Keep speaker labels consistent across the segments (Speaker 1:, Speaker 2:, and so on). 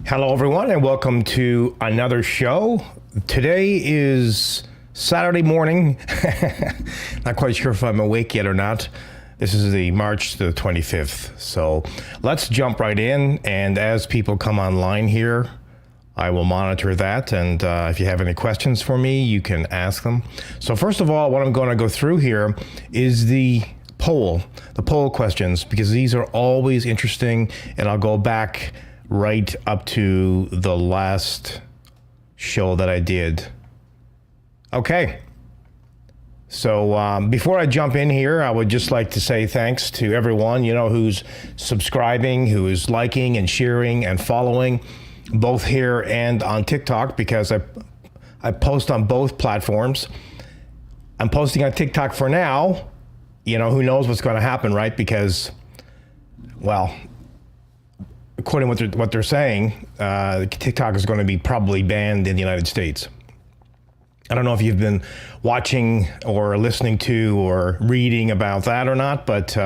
Speaker 1: Hello, everyone, and welcome to another show. Today is Saturday morning. Not quite sure if I'm awake yet or not. This is the March the 25th. So let's jump right in. And as people come online here, I will monitor that. And if you have any questions for me, you can ask them. So first of all, what I'm going to go through here is the poll questions, because these are always interesting. And I'll go back right up to the last show that I did. Okay. So before I jump in here, I would just like to say thanks to everyone, who's subscribing, who is liking and sharing and following, both here and on TikTok, because I post on both platforms. I'm posting on TikTok for now. Who knows what's going to happen, right? Because, well, according to what they're saying, TikTok is going to be probably banned in the United States. I don't know if you've been watching or listening to or reading about that or not, but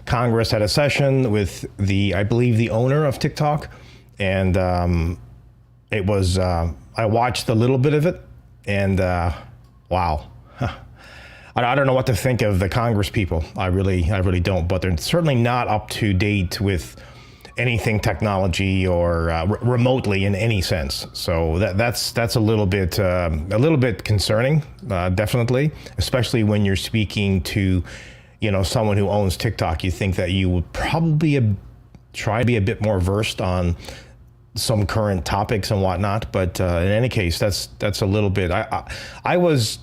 Speaker 1: Congress had a session with I believe the owner of TikTok, and it was, I watched a little bit of it, and wow. I don't know what to think of the Congress people. I really don't, but they're certainly not up to date with anything technology or remotely in any sense. So that's a little bit concerning, definitely, especially when you're speaking to, someone who owns TikTok. You think that you would probably try to be a bit more versed on some current topics and whatnot. But in any case, that's a little bit. I was,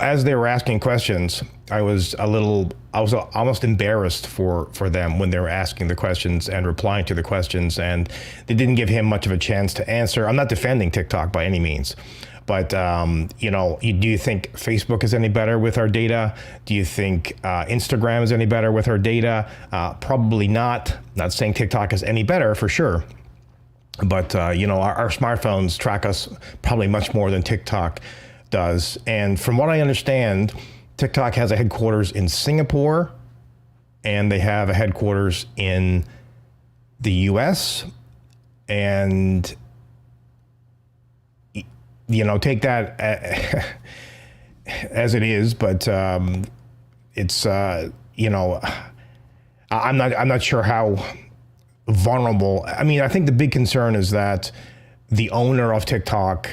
Speaker 1: as they were asking questions, I was almost embarrassed for them when they were asking the questions and replying to the questions, and they didn't give him much of a chance to answer. I'm not defending TikTok by any means, but do you think Facebook is any better with our data? Do you think Instagram is any better with our data? Probably not. Not saying TikTok is any better for sure, but our smartphones track us probably much more than TikTok does. And from what I understand, TikTok has a headquarters in Singapore, and they have a headquarters in the US. And, take that as it is, but it's, I'm not sure how vulnerable. I mean, I think the big concern is that the owner of TikTok,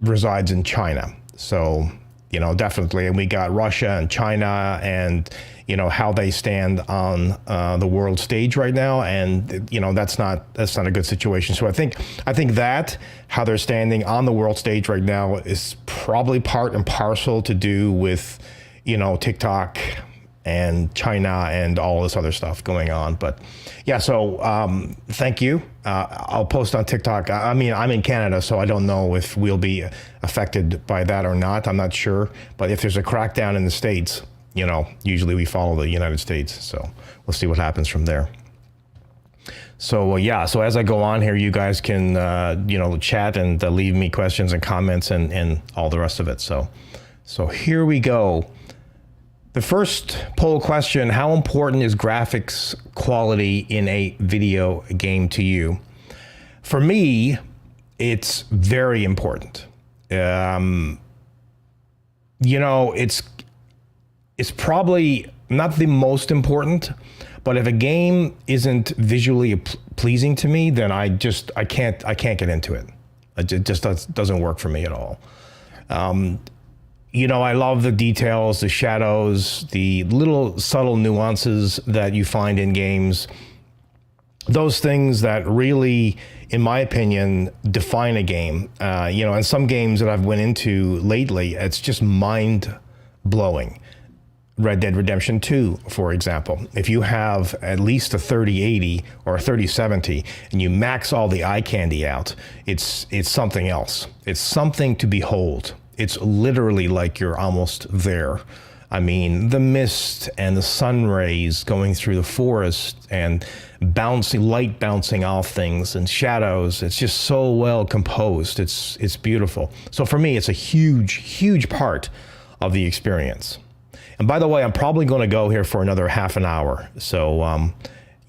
Speaker 1: resides in China. So, definitely. And we got Russia and China and, how they stand on the world stage right now. And, that's not a good situation. So I think that how they're standing on the world stage right now is probably part and parcel to do with, TikTok and China and all this other stuff going on. But yeah, so thank you. I'll post on TikTok. I mean, I'm in Canada, so I don't know if we'll be affected by that or not. I'm not sure. But if there's a crackdown in the States, usually we follow the United States. So we'll see what happens from there. So yeah, so as I go on here, you guys can, chat and leave me questions and comments and all the rest of it. So here we go. The first poll question: how important is graphics quality in a video game to you? For me, it's very important. It's probably not the most important, but if a game isn't visually pleasing to me, then I can't get into it. It just doesn't work for me at all. I love the details, the shadows, the little subtle nuances that you find in games. Those things that really, in my opinion, define a game. And some games that I've went into lately, it's just mind-blowing. Red Dead Redemption 2, for example. If you have at least a 3080 or a 3070 and you max all the eye candy out, it's something else. It's something to behold. It's literally like you're almost there. I mean, the mist and the sun rays going through the forest and light bouncing off things and shadows. It's just so well composed. It's beautiful. So for me, it's a huge, huge part of the experience. And by the way, I'm probably going to go here for another half an hour. So,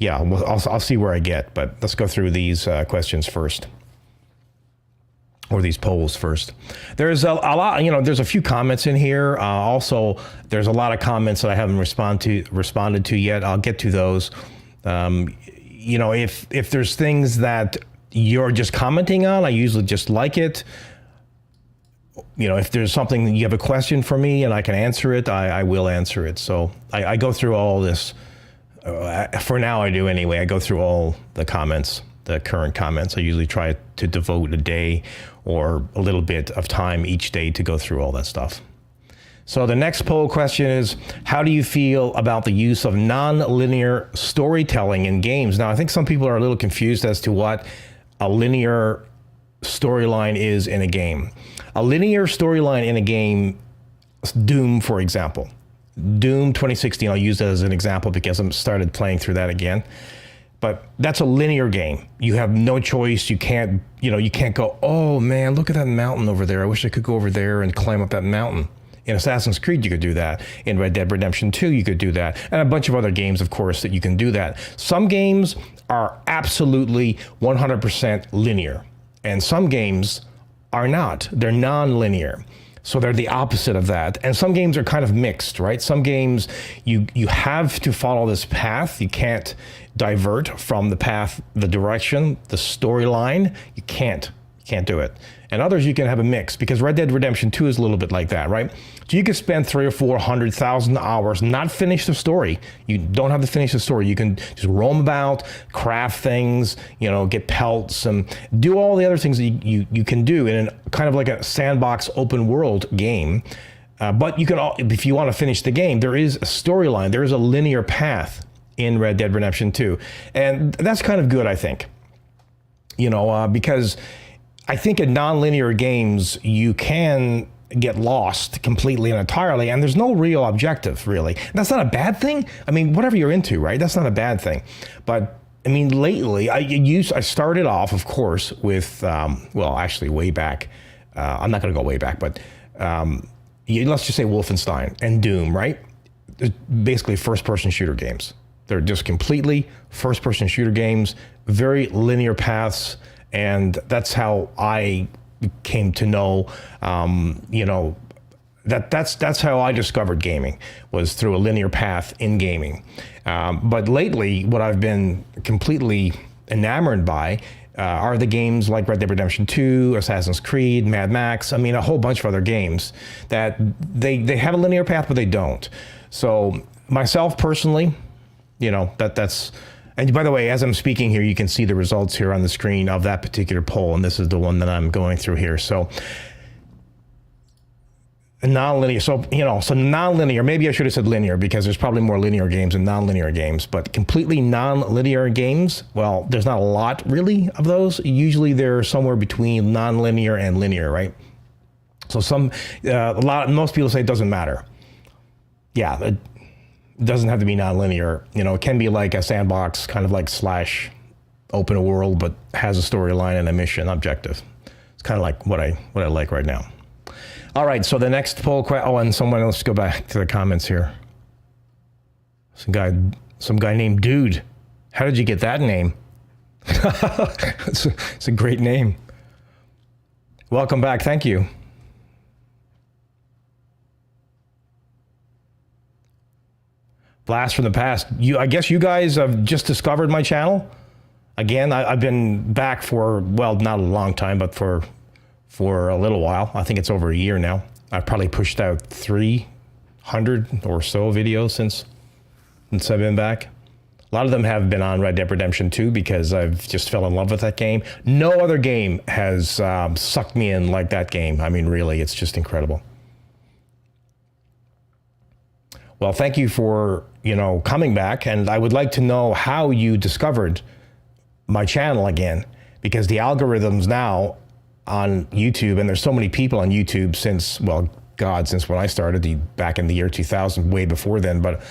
Speaker 1: yeah, well, I'll see where I get, but let's go through these questions first. Or these polls first. There's a lot, there's a few comments in here. Also, there's a lot of comments that I haven't responded to yet. I'll get to those. If there's things that you're just commenting on, I usually just like it. If there's something that you have a question for me and I can answer it, I will answer it. So I go through all this. For now, I do anyway. I go through all the comments, the current comments. I usually try to devote a day or a little bit of time each day to go through all that stuff. So the next poll question is, how do you feel about the use of non-linear storytelling in games? Now, I think some people are a little confused as to what a linear storyline is in a game. A linear storyline in a game, Doom, for example. Doom 2016, I'll use that as an example because I started playing through that again. But that's a linear game. You have no choice. You can't go, oh man, look at that mountain over there. I wish I could go over there and climb up that mountain. In Assassin's Creed, you could do that. In Red Dead Redemption 2, you could do that. And a bunch of other games, of course, that you can do that. Some games are absolutely 100% linear. And some games are not. They're non-linear. So they're the opposite of that. And some games are kind of mixed, right? Some games, you have to follow this path. You can't divert from the path, the direction, the storyline. You can't do it. And others, you can have a mix, because Red Dead Redemption 2 is a little bit like that, right? So you could spend 300,000 or 400,000 hours, not finish the story. You don't have to finish the story. You can just roam about, craft things, get pelts, and do all the other things that you can do in kind of like a sandbox open world game. But you can, if you want to finish the game, there is a storyline. There is a linear path in Red Dead Redemption 2. And that's kind of good, I think. Because I think in non-linear games, you can get lost completely and entirely, and there's no real objective, really. And that's not a bad thing. I mean, whatever you're into, right? That's not a bad thing. But I mean, lately, I started off, of course, with, actually way back. I'm not going to go way back, but let's just say Wolfenstein and Doom, right? They're basically first-person shooter games. They're just completely first-person shooter games, very linear paths. And that's how I came to know, that's how I discovered gaming, was through a linear path in gaming. But lately, what I've been completely enamored by are the games like Red Dead Redemption 2, Assassin's Creed, Mad Max. I mean, a whole bunch of other games that they have a linear path, but they don't. So myself personally, that's... And by the way, as I'm speaking here, you can see the results here on the screen of that particular poll, and this is the one that I'm going through here. So non-linear, so non-linear, maybe I should have said linear, because there's probably more linear games than non-linear games, but completely non-linear games, well, there's not a lot really of those. Usually they're somewhere between non-linear and linear, right? So most people say it doesn't matter. Yeah, it doesn't have to be non-linear. It can be like a sandbox, kind of like slash open world, but has a storyline and a mission objective. It's kind of like what I like right now. All right, so the next poll and someone else, go back to the comments here. Some guy named Dude. How did you get that name? It's a great name. Welcome back. Thank you. Blast from the past. I guess you guys have just discovered my channel. Again, I've been back for, not a long time, but for a little while. I think it's over a year now. I've probably pushed out 300 or so videos since I've been back. A lot of them have been on Red Dead Redemption 2 because I've just fell in love with that game. No other game has sucked me in like that game. I mean, really, it's just incredible. Well, thank you for, coming back. And I would like to know how you discovered my channel again, because the algorithms now on YouTube, and there's so many people on YouTube since when I started back in the year 2000, way before then. But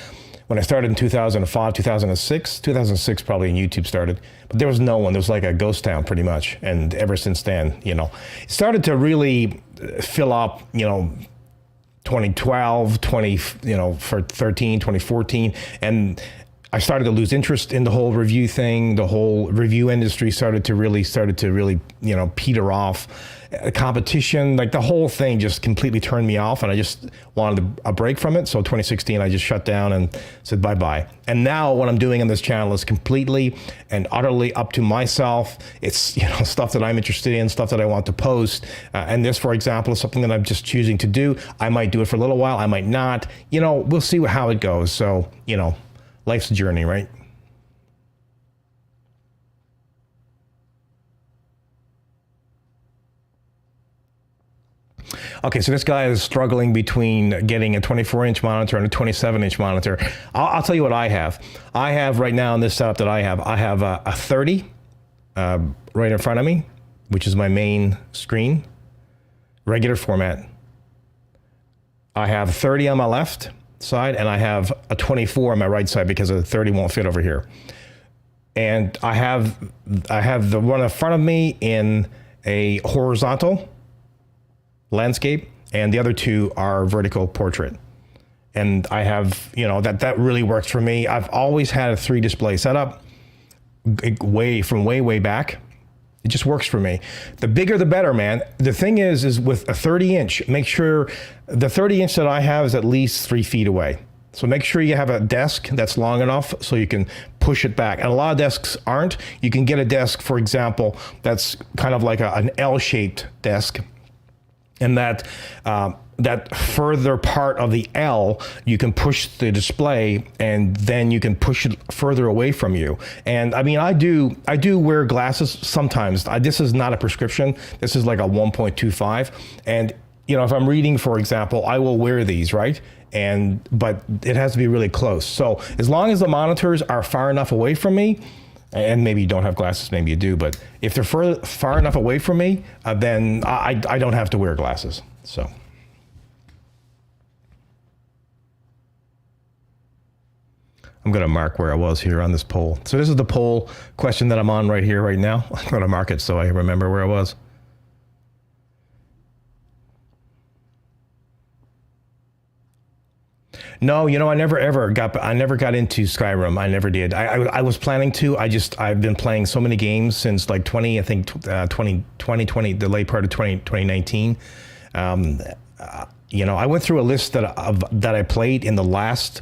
Speaker 1: when I started in 2005, 2006 probably, and YouTube started, but there was no one. There was like a ghost town pretty much. And ever since then, it started to really fill up, 2012, for 2014, and I started to lose interest in the whole review thing. The whole review industry started to really, peter off. Competition, like the whole thing just completely turned me off, and I just wanted a break from it. So 2016, I just shut down and said bye-bye. And now what I'm doing on this channel is completely and utterly up to myself. It's, stuff that I'm interested in, stuff that I want to post. And this, for example, is something that I'm just choosing to do. I might do it for a little while. I might not. We'll see how it goes. So, life's a journey, right? Okay, so this guy is struggling between getting a 24-inch monitor and a 27-inch monitor. I'll tell you what I have. I have right now in this setup that I have a 30 right in front of me, which is my main screen, regular format. I have 30 on my left side, and I have a 24 on my right side because the 30 won't fit over here. And I have the one in front of me in a horizontal landscape, and the other two are vertical portrait. And I have, that really works for me. I've always had a 3 display setup way back. It just works for me. The bigger, the better, man. The thing is with a 30-inch, make sure the 30-inch that I have is at least 3 feet away. So make sure you have a desk that's long enough so you can push it back. And a lot of desks aren't. You can get a desk, for example, that's kind of like an L-shaped desk. And that further part of the L, you can push the display, and then you can push it further away from you. And I mean, I do wear glasses sometimes. This is not a prescription. This is like a 1.25. And if I'm reading, for example, I will wear these, right? But it has to be really close. So as long as the monitors are far enough away from me, and maybe you don't have glasses, maybe you do, but if they're far enough away from me, then I don't have to wear glasses. So. I'm going to mark where I was here on this poll. So this is the poll question that I'm on right here, right now. I'm going to mark it so I remember where I was. No, I never got into Skyrim. I never did. I was planning to. I've been playing so many games since like 2020, the late part of 2019. I went through a list that I played in the last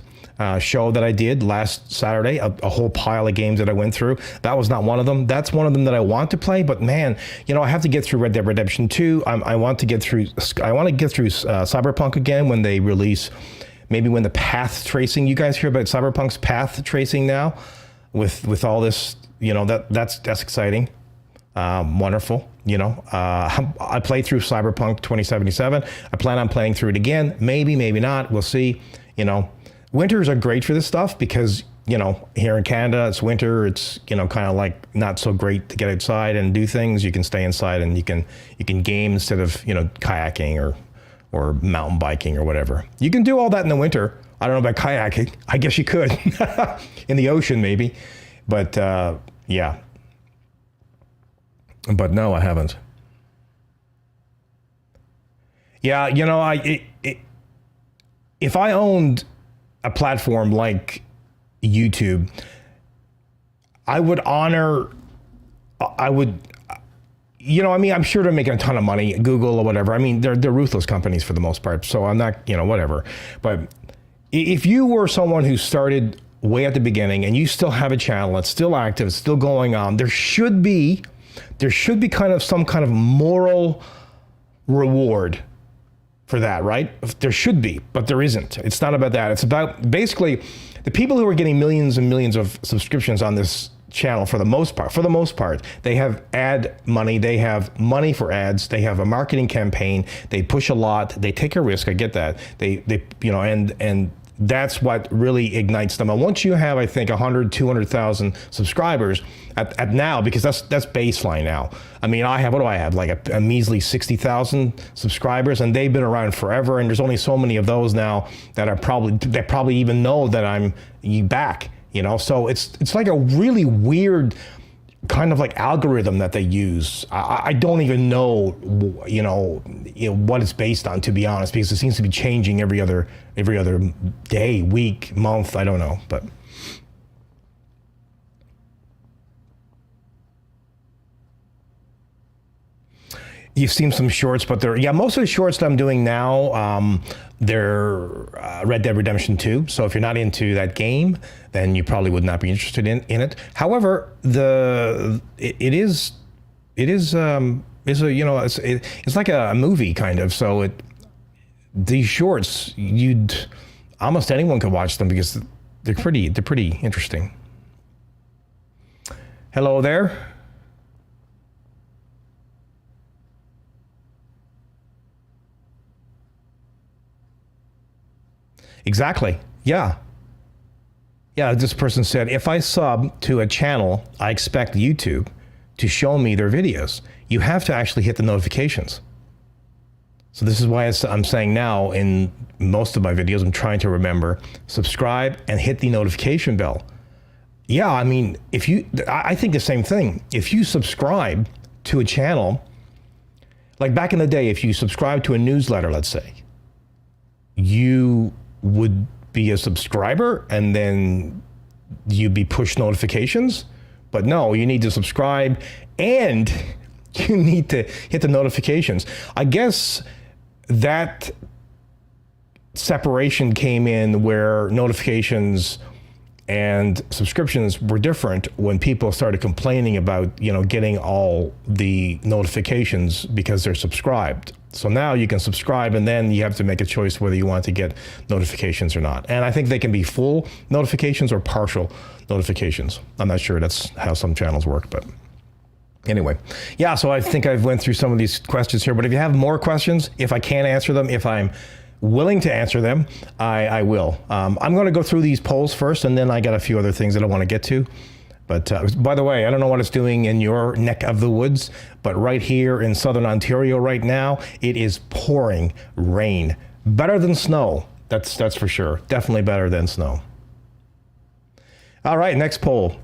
Speaker 1: show that I did last Saturday, a whole pile of games that I went through. That was not one of them. That's one of them that I want to play, but man, I have to get through Red Dead Redemption 2. I want to get through Cyberpunk again when they release. Maybe when the path tracing, you guys hear about Cyberpunk's path tracing now with all this, that's exciting. Wonderful. I played through Cyberpunk 2077. I plan on playing through it again. Maybe not. We'll see. Winters are great for this stuff because, here in Canada, it's winter. It's, kind of like not so great to get outside and do things. You can stay inside and you can game instead of, kayaking or mountain biking or whatever. You can do all that in the winter. I don't know about kayaking. I guess you could in the ocean maybe, but yeah. But no, I haven't. Yeah, if I owned a platform like YouTube, I would I'm sure they're making a ton of money, Google or whatever. I mean, they're ruthless companies for the most part. So I'm not, whatever. But if you were someone who started way at the beginning and you still have a channel, it's still active, it's still going on, there should be kind of some kind of moral reward for that, right? There should be, but there isn't. It's not about that. It's about basically the people who are getting millions and millions of subscriptions on this channel for the most part, they have ad money, they have money for ads, they have a marketing campaign, they push a lot, they take a risk. I get that. They and that's what really ignites them. And once you have, I think, 100, 200,000 subscribers at now, because that's baseline now. I mean, what do I have? Like a measly 60,000 subscribers, and they've been around forever. And there's only so many of those now that probably even know that I'm back. So it's like a really weird kind of like algorithm that they use. I don't even know, what it's based on, to be honest, because it seems to be changing every other day, week, month. I don't know, but You've seen some shorts, but most of the shorts that I'm doing now, they're Red Dead Redemption 2. So if you're not into that game, then you probably would not be interested in it. However, it is it's like a movie kind of. So these shorts, almost anyone could watch them because they're pretty interesting. Hello there. Exactly. Yeah. Yeah, this person said, if I sub to a channel, I expect YouTube to show me their videos. You have to actually hit the notifications. So this is why I'm saying now in most of my videos, I'm trying to remember, subscribe and hit the notification bell. Yeah, I mean, I think the same thing. If you subscribe to a channel, like back in the day, if you subscribe to a newsletter, let's say, you would be a subscriber and then you'd be push notifications. But no, you need to subscribe and you need to hit the notifications. I guess that separation came in where notifications and subscriptions were different when people started complaining about, getting all the notifications because they're subscribed. So now you can subscribe and then you have to make a choice whether you want to get notifications or not. And I think they can be full notifications or partial notifications. I'm not sure that's how some channels work, but anyway. Yeah, so I think I've went through some of these questions here, but if you have more questions, if I can't answer them, if I'm willing to answer them, I will. I'm going to go through these polls first, and then I got a few other things that I want to get to. But by the way, I don't know what it's doing in your neck of the woods, but right here in southern Ontario right now, it is pouring rain. Better than snow. That's for sure. Definitely better than snow. All right, next poll.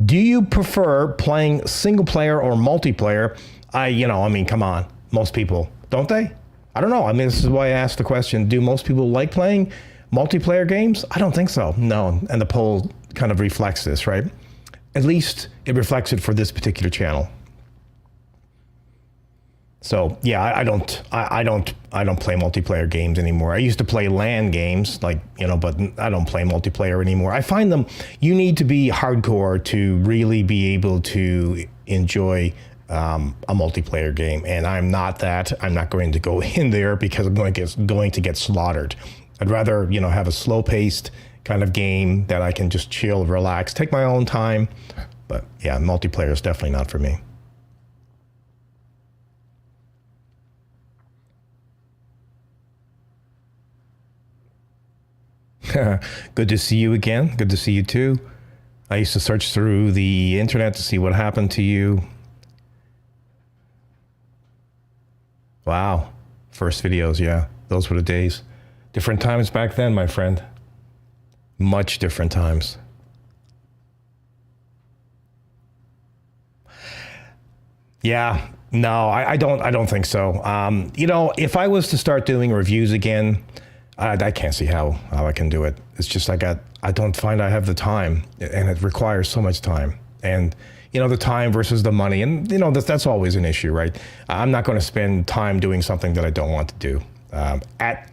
Speaker 1: Do you prefer playing single player or multiplayer? Come on. Most people, don't they? I don't know. I mean, this is why I asked the question. Do most people like playing multiplayer games? I don't think so. No. And the poll kind of reflects this, right? At least it reflects it for this particular channel. So yeah, I don't play multiplayer games anymore. I used to play LAN games, but I don't play multiplayer anymore. I find you need to be hardcore to really be able to enjoy a multiplayer game, and I'm not that. I'm not going to go in there because I'm going to get slaughtered. I'd rather have a slow-paced kind of game that I can just chill, relax, take my own time. But yeah, multiplayer is definitely not for me. Good to see you again. Good to see you too. I used to search through the internet to see what happened to you. Wow. First videos, yeah. Those were the days. Different times back then, my friend. Much different times. Yeah. No, I don't think so. If I was to start doing reviews again, I can't see how I can do it. It's just I don't find I have the time, and it requires so much time. And the time versus the money, and that's always an issue, right? I'm not going to spend time doing something that I don't want to do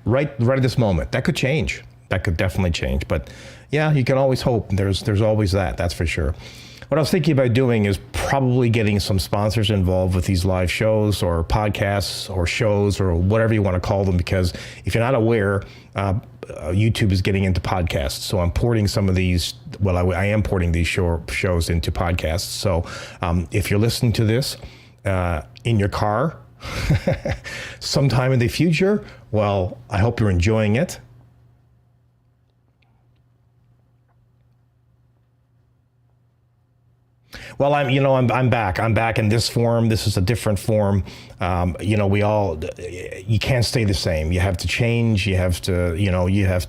Speaker 1: right at this moment. That could change. That could definitely change. But yeah, you can always hope. There's always that. That's for sure. What I was thinking about doing is probably getting some sponsors involved with these live shows or podcasts or shows or whatever you want to call them, because if you're not aware, YouTube is getting into podcasts. So I'm porting some of these, I am porting these shows into podcasts. So if you're listening to this in your car sometime in the future, well, I hope you're enjoying it. Well, I'm back. I'm back in this form. This is a different form. You can't stay the same. You have to change. You have to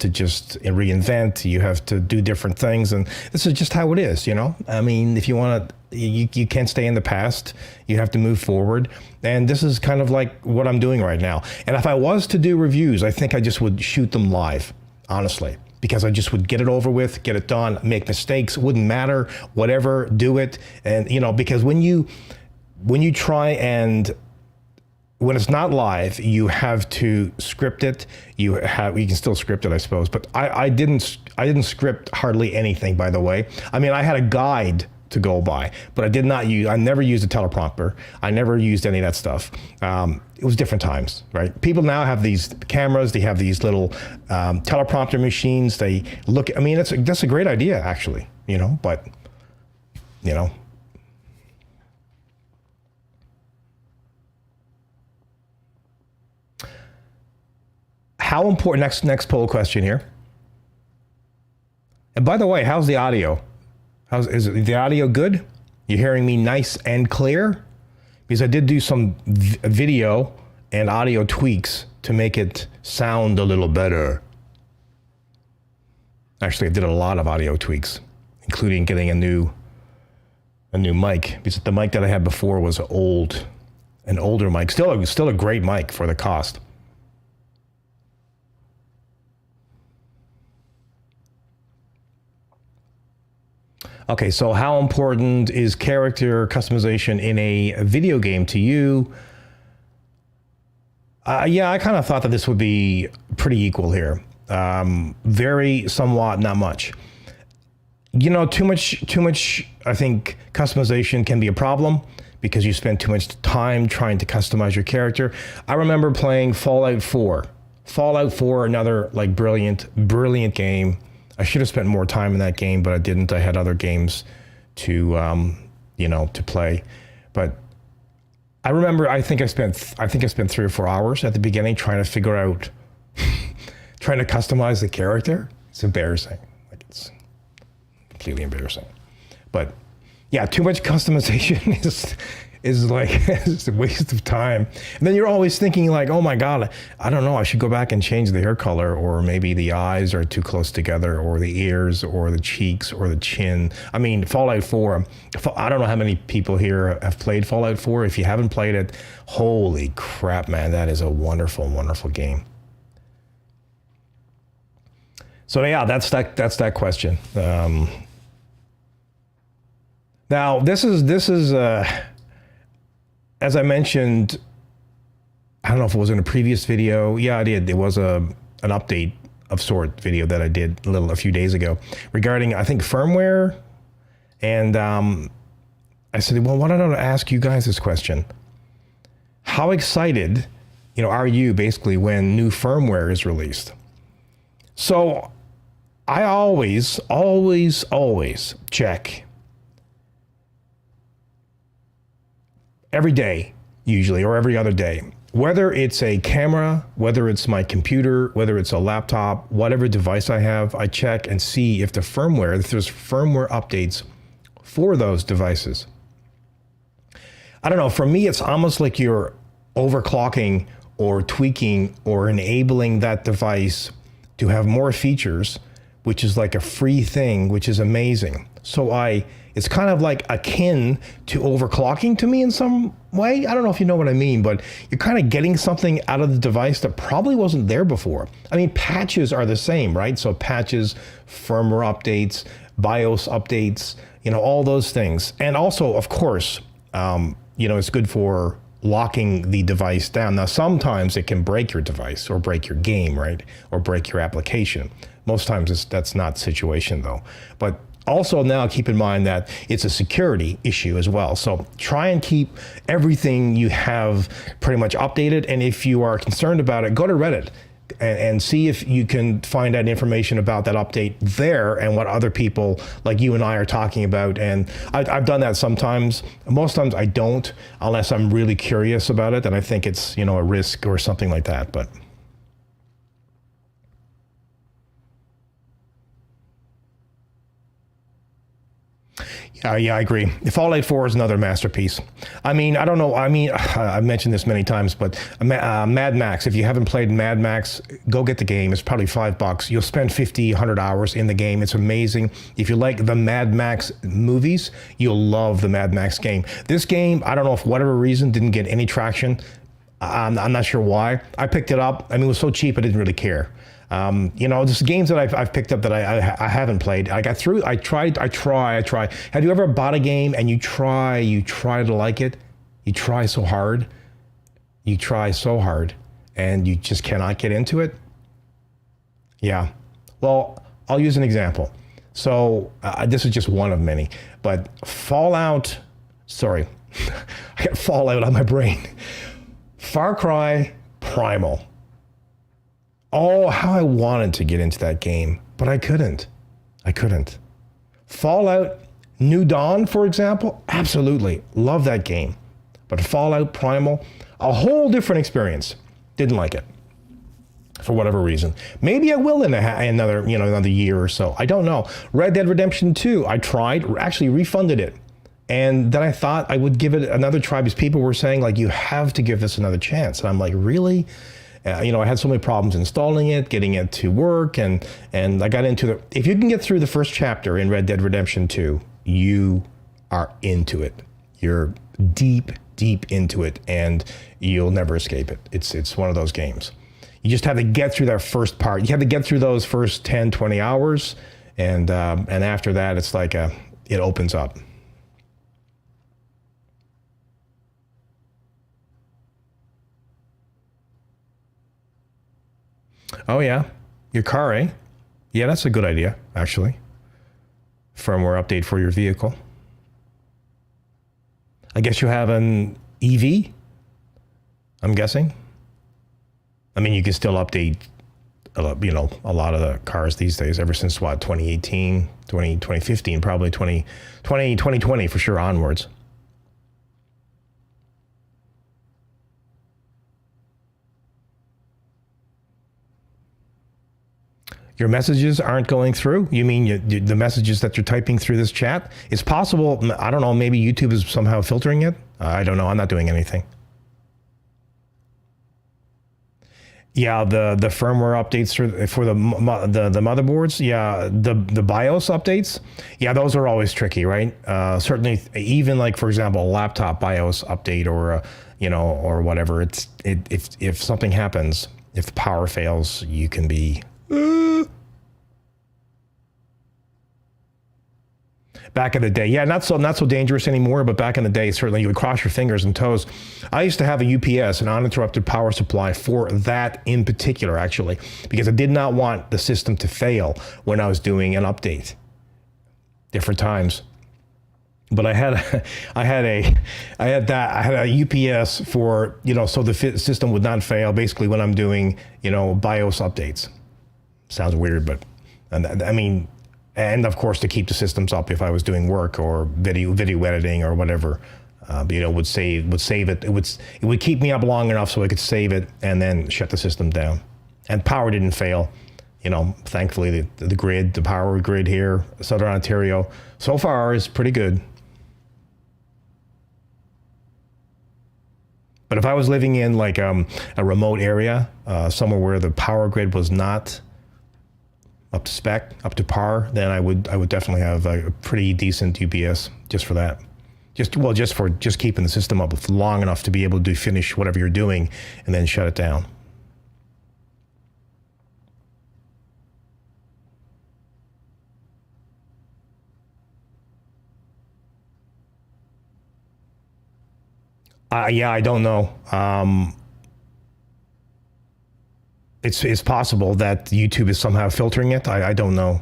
Speaker 1: just reinvent. You have to do different things. And this is just how it is, I mean, if you want to, you can't stay in the past. You have to move forward. And this is kind of like what I'm doing right now. And if I was to do reviews, I think I just would shoot them live, honestly. Because I just would get it over with, get it done, make mistakes, wouldn't matter, whatever, do it. And, because when you try and when it's not live, you have to script it. You can still script it, I suppose, but I didn't script hardly anything, by the way. I mean, I had a guide to go by, but I never used a teleprompter. I never used any of that stuff. It was different times, right? People now have these cameras, they have these little teleprompter machines. They look, I mean, that's a great idea, actually, but, How important, next poll question here. And by the way, how's the audio? Is the audio good? You're hearing me nice and clear? Because I did do some video and audio tweaks to make it sound a little better. Actually, I did a lot of audio tweaks, including getting a new mic, because the mic that I had before was an older mic. Still a great mic for the cost. Okay, so how important is character customization in a video game to you? Yeah, I kind of thought that this would be pretty equal here. Very, somewhat, not much. Too much, I think customization can be a problem because you spend too much time trying to customize your character. I remember playing Fallout 4. Fallout 4, another like brilliant game. I should have spent more time in that game, but I didn't. I had other games to play. But I remember, I think I spent 3 or 4 hours at the beginning trying to figure out, trying to customize the character. It's embarrassing. Like, it's completely embarrassing. But yeah, too much customization is like it's a waste of time. And then you're always thinking like, oh my God, I don't know, I should go back and change the hair color, or maybe the eyes are too close together, or the ears, or the cheeks, or the chin. I mean, Fallout 4, I don't know how many people here have played Fallout 4. If you haven't played it, holy crap, man, that is a wonderful, wonderful game. So yeah, that's that question. Now this is as I mentioned, I don't know if it was in a previous video. Yeah, I did. There was an update of sort video that I did a few days ago regarding, I think, firmware. And I said, well, why don't I ask you guys this question? How excited, are you basically when new firmware is released? So I always check every day, usually, or every other day, whether it's a camera, whether it's my computer, whether it's a laptop, whatever device I have, I check and see if there's firmware updates for those devices. I don't know, for me, it's almost like you're overclocking or tweaking or enabling that device to have more features, which is like a free thing, which is amazing. So it's kind of like akin to overclocking to me in some way. I don't know if you know what I mean, but you're kind of getting something out of the device that probably wasn't there before. I mean, patches are the same, right? So patches, firmware updates, BIOS updates, all those things. And also, of course, it's good for locking the device down. Now, sometimes it can break your device or break your game, right? Or break your application. Most times that's not the situation though. But also now keep in mind that it's a security issue as well. So try and keep everything you have pretty much updated. And if you are concerned about it, go to Reddit and see if you can find out information about that update there and what other people like you and I are talking about. And I've done that sometimes. Most times I don't, unless I'm really curious about it and I think it's, a risk or something like that. But yeah, I agree. Fallout 4 is another masterpiece. I mean, I don't know. I mean, I've mentioned this many times, but Mad Max, if you haven't played Mad Max, go get the game. It's probably $5. You'll spend 50, 100 hours in the game. It's amazing. If you like the Mad Max movies, you'll love the Mad Max game. This game, I don't know, for whatever reason, didn't get any traction. I'm not sure why. I picked it up. I mean, it was so cheap, I didn't really care. Just games that I've picked up that I haven't played. I got through. I try. Have you ever bought a game and you try to like it? You try so hard, you try so hard and you just cannot get into it? Yeah. Well, I'll use an example. So this is just one of many, but Fallout, sorry, I got Fallout on my brain. Far Cry Primal. Oh, how I wanted to get into that game, but I couldn't. Fallout New Dawn, for example, absolutely. Love that game. But Fallout Primal, a whole different experience. Didn't like it. For whatever reason. Maybe I will in another year or so. I don't know. Red Dead Redemption 2, I tried, actually refunded it. And then I thought I would give it another try because people were saying, like, you have to give this another chance. And I'm like, really? I had so many problems installing it, getting it to work, and I got into the... If you can get through the first chapter in Red Dead Redemption 2, you are into it. You're deep into it, and you'll never escape it. It's one of those games. You just have to get through that first part. You have to get through those first 10, 20 hours, and after that, it's like it opens up. Oh, yeah. Your car, eh? Yeah, that's a good idea, actually. Firmware update for your vehicle. I guess you have an EV, I'm guessing. I mean, you can still update, a lot of the cars these days, ever since, 2018, 2015, probably 2020 for sure onwards. Your messages aren't going through? You mean the messages that you're typing through this chat? It's possible, I don't know, maybe YouTube is somehow filtering it? I don't know, I'm not doing anything. Yeah, the firmware updates for the motherboards. Yeah, the BIOS updates. Yeah, those are always tricky, right? Certainly, even like, for example, a laptop BIOS update or or whatever. If something happens, if the power fails, you can be. Back in the day, yeah, not so dangerous anymore, but back in the day, certainly you would cross your fingers and toes. I used to have a UPS, an uninterrupted power supply, for that in particular, actually, because I did not want the system to fail when I was doing an update. Different times. But I had a UPS for, so the system would not fail, basically when I'm doing, BIOS updates. Sounds weird, but and of course to keep the systems up if I was doing work or video editing or whatever, would save it. It would keep me up long enough so I could save it and then shut the system down. And power didn't fail. Thankfully the power grid here, Southern Ontario, so far is pretty good. But if I was living in like a remote area, somewhere where the power grid was not up to spec, up to par, then I would definitely have a pretty decent UPS just for that. Just keeping the system up long enough to be able to finish whatever you're doing and then shut it down. Yeah, I don't know. It's possible that YouTube is somehow filtering it. I don't know.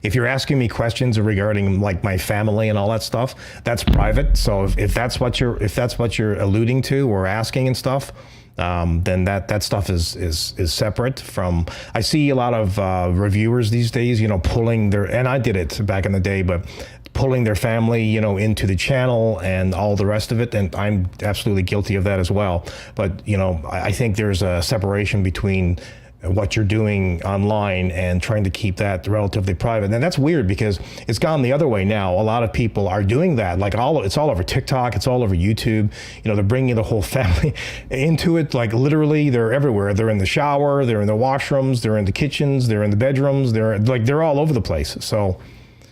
Speaker 1: If you're asking me questions regarding like my family and all that stuff, that's private. So if that's what you're alluding to or asking and stuff, then that stuff is separate from. I see a lot of reviewers these days, pulling their, and I did it back in the day, but pulling their family, into the channel and all the rest of it. And I'm absolutely guilty of that as well. But, I think there's a separation between what you're doing online and trying to keep that relatively private. And that's weird because it's gone the other way now. A lot of people are doing that. Like it's all over TikTok. It's all over YouTube. They're bringing the whole family into it. Like literally they're everywhere. They're in the shower, they're in the washrooms, they're in the kitchens, they're in the bedrooms. They're all over the place. So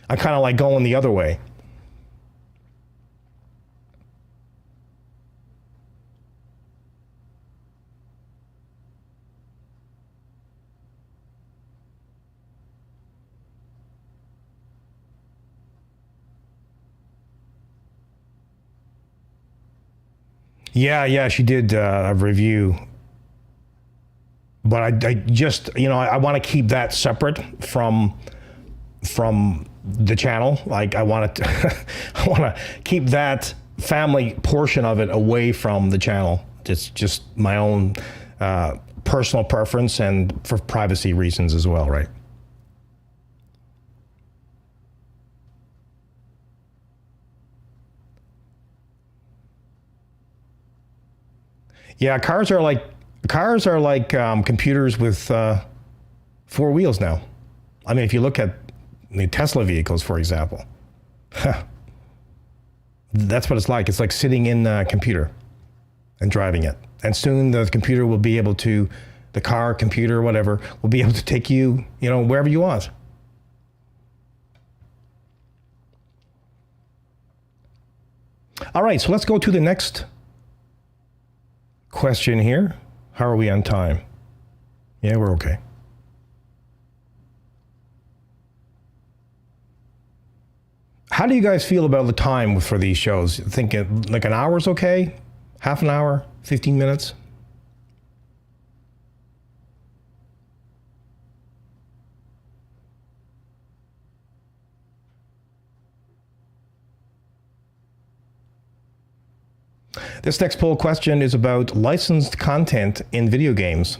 Speaker 1: I'm kind of like going the other way. Yeah, she did a review, but I just, I want to keep that separate from the channel. Like I want to, I want to keep that family portion of it away from the channel. It's just my own personal preference and for privacy reasons as well, right? Yeah, cars are like computers with four wheels now. I mean, if you look at the Tesla vehicles, for example, that's what it's like. It's like sitting in a computer and driving it. And soon the computer will be able to, the car, computer, whatever, will be able to take you, wherever you want. All right, so let's go to the next question here. How are we on time? Yeah, we're okay. How do you guys feel about the time for these shows? Thinking like an hour's okay? Half an hour? 15 minutes? This next poll question is about licensed content in video games,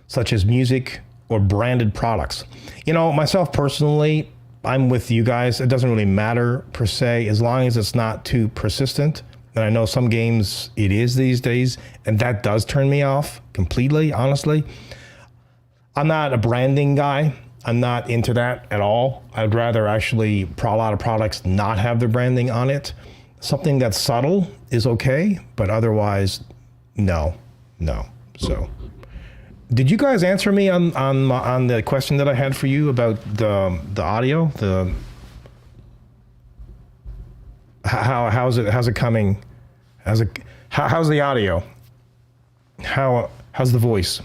Speaker 1: such as music or branded products. Myself personally, I'm with you guys. It doesn't really matter per se, as long as it's not too persistent. And I know some games it is these days, and that does turn me off completely, honestly. I'm not a branding guy. I'm not into that at all. I'd rather actually a lot of products not have their branding on it. Something that's subtle is okay, but otherwise, no. So, did you guys answer me on the question that I had for you about the audio? How's it coming? How's the audio? How's the voice?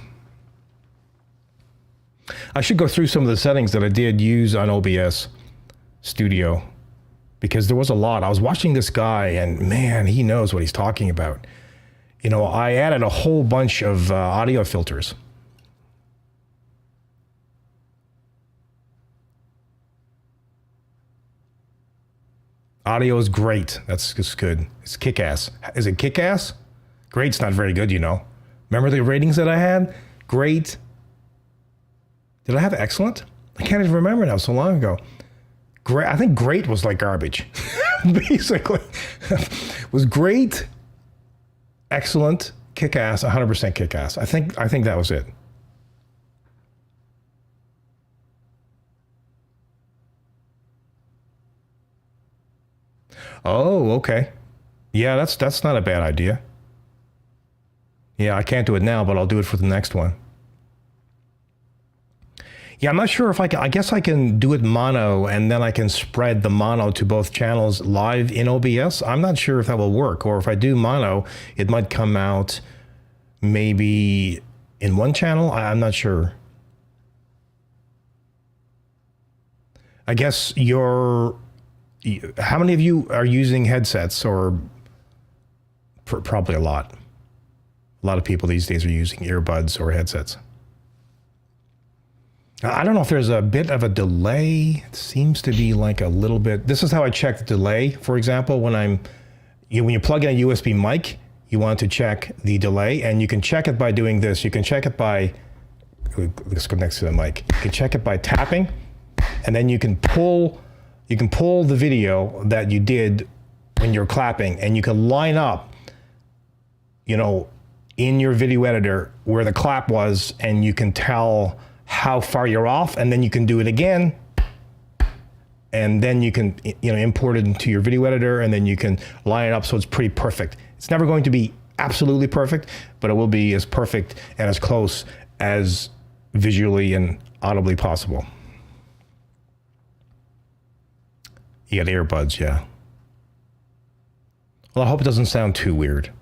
Speaker 1: I should go through some of the settings that I did use on OBS Studio, because there was a lot. I was watching this guy, and man, he knows what he's talking about. I added a whole bunch of audio filters. Audio is great. That's good. It's kick-ass. Is it kick-ass? Great's not very good, Remember the ratings that I had? Great. Did I have excellent? I can't even remember now, so long ago. Great. I think great was like garbage, basically. Was great, excellent, kick-ass, 100% kick-ass. I think that was it. Oh, okay. Yeah, that's not a bad idea. Yeah, I can't do it now, but I'll do it for the next one. Yeah, I'm not sure if I guess I can do it mono, and then I can spread the mono to both channels live in OBS. I'm not sure if that will work, or if I do mono, it might come out maybe in one channel. I'm not sure. I guess how many of you are using headsets, or probably a lot? A lot of people these days are using earbuds or headsets. I don't know if there's a bit of a delay. It seems to be like a little bit. This is how I check the delay. For example, when you plug in a USB mic, you want to check the delay, and you can check it by doing this. You can check it by, let's go next to the mic. You can check it by tapping, and then you can pull the video that you did when you're clapping, and you can line up, in your video editor where the clap was, and you can tell how far you're off, and then you can do it again, and then you can import it into your video editor, and then you can line it up so it's pretty perfect. It's never going to be absolutely perfect, but it will be as perfect and as close as visually and audibly possible. You got earbuds, yeah. Well, I hope it doesn't sound too weird.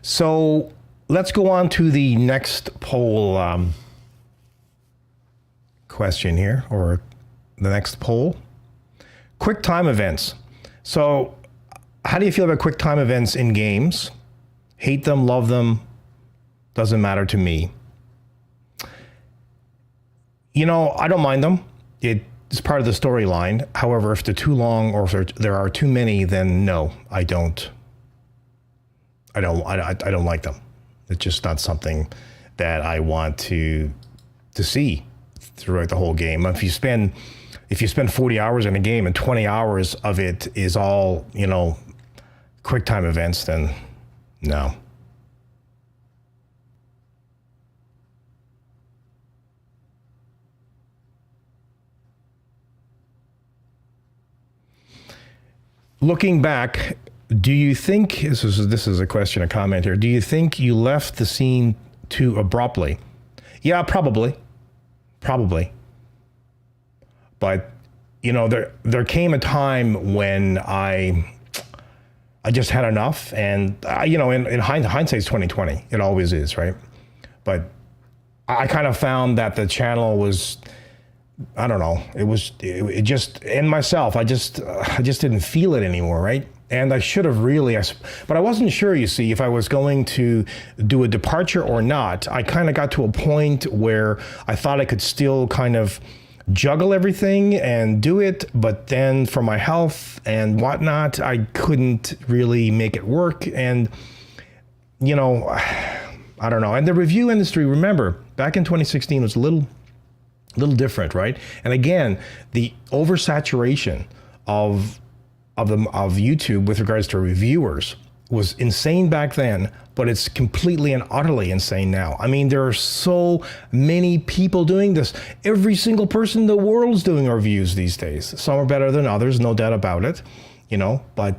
Speaker 1: So let's go on to the next poll question here, or the next poll. Quick time events. So how do you feel about quick time events in games? Hate them, love them, doesn't matter to me. You know, I don't mind them. It's part of the storyline. However, if they're too long or if there are too many, then no, I don't like them. It's just not something that I want to see throughout the whole game. If you spend 40 hours in a game and 20 hours of it is all, you know, quick time events, then no. Looking back, do you think, this is a question, a comment here, do you think you left the scene too abruptly? Yeah, probably. But, you know, there came a time when I just had enough, and, you know, in hindsight's 2020, it always is, right? But I kind of found that the channel was, I don't know, it just, and myself, I just didn't feel it anymore, right? And I should have really, but I wasn't sure, you see, if I was going to do a departure or not. I kind of got to a point where I thought I could still kind of juggle everything and do it, but then for my health and whatnot, I couldn't really make it work. And, you know, I don't know. And the review industry, remember, back in 2016 was a little different, right? And again, the oversaturation of YouTube with regards to reviewers was insane back then, but it's completely and utterly insane now. I mean, there are so many people doing this. Every single person in the world is doing reviews these days. Some are better than others, no doubt about it, you know, but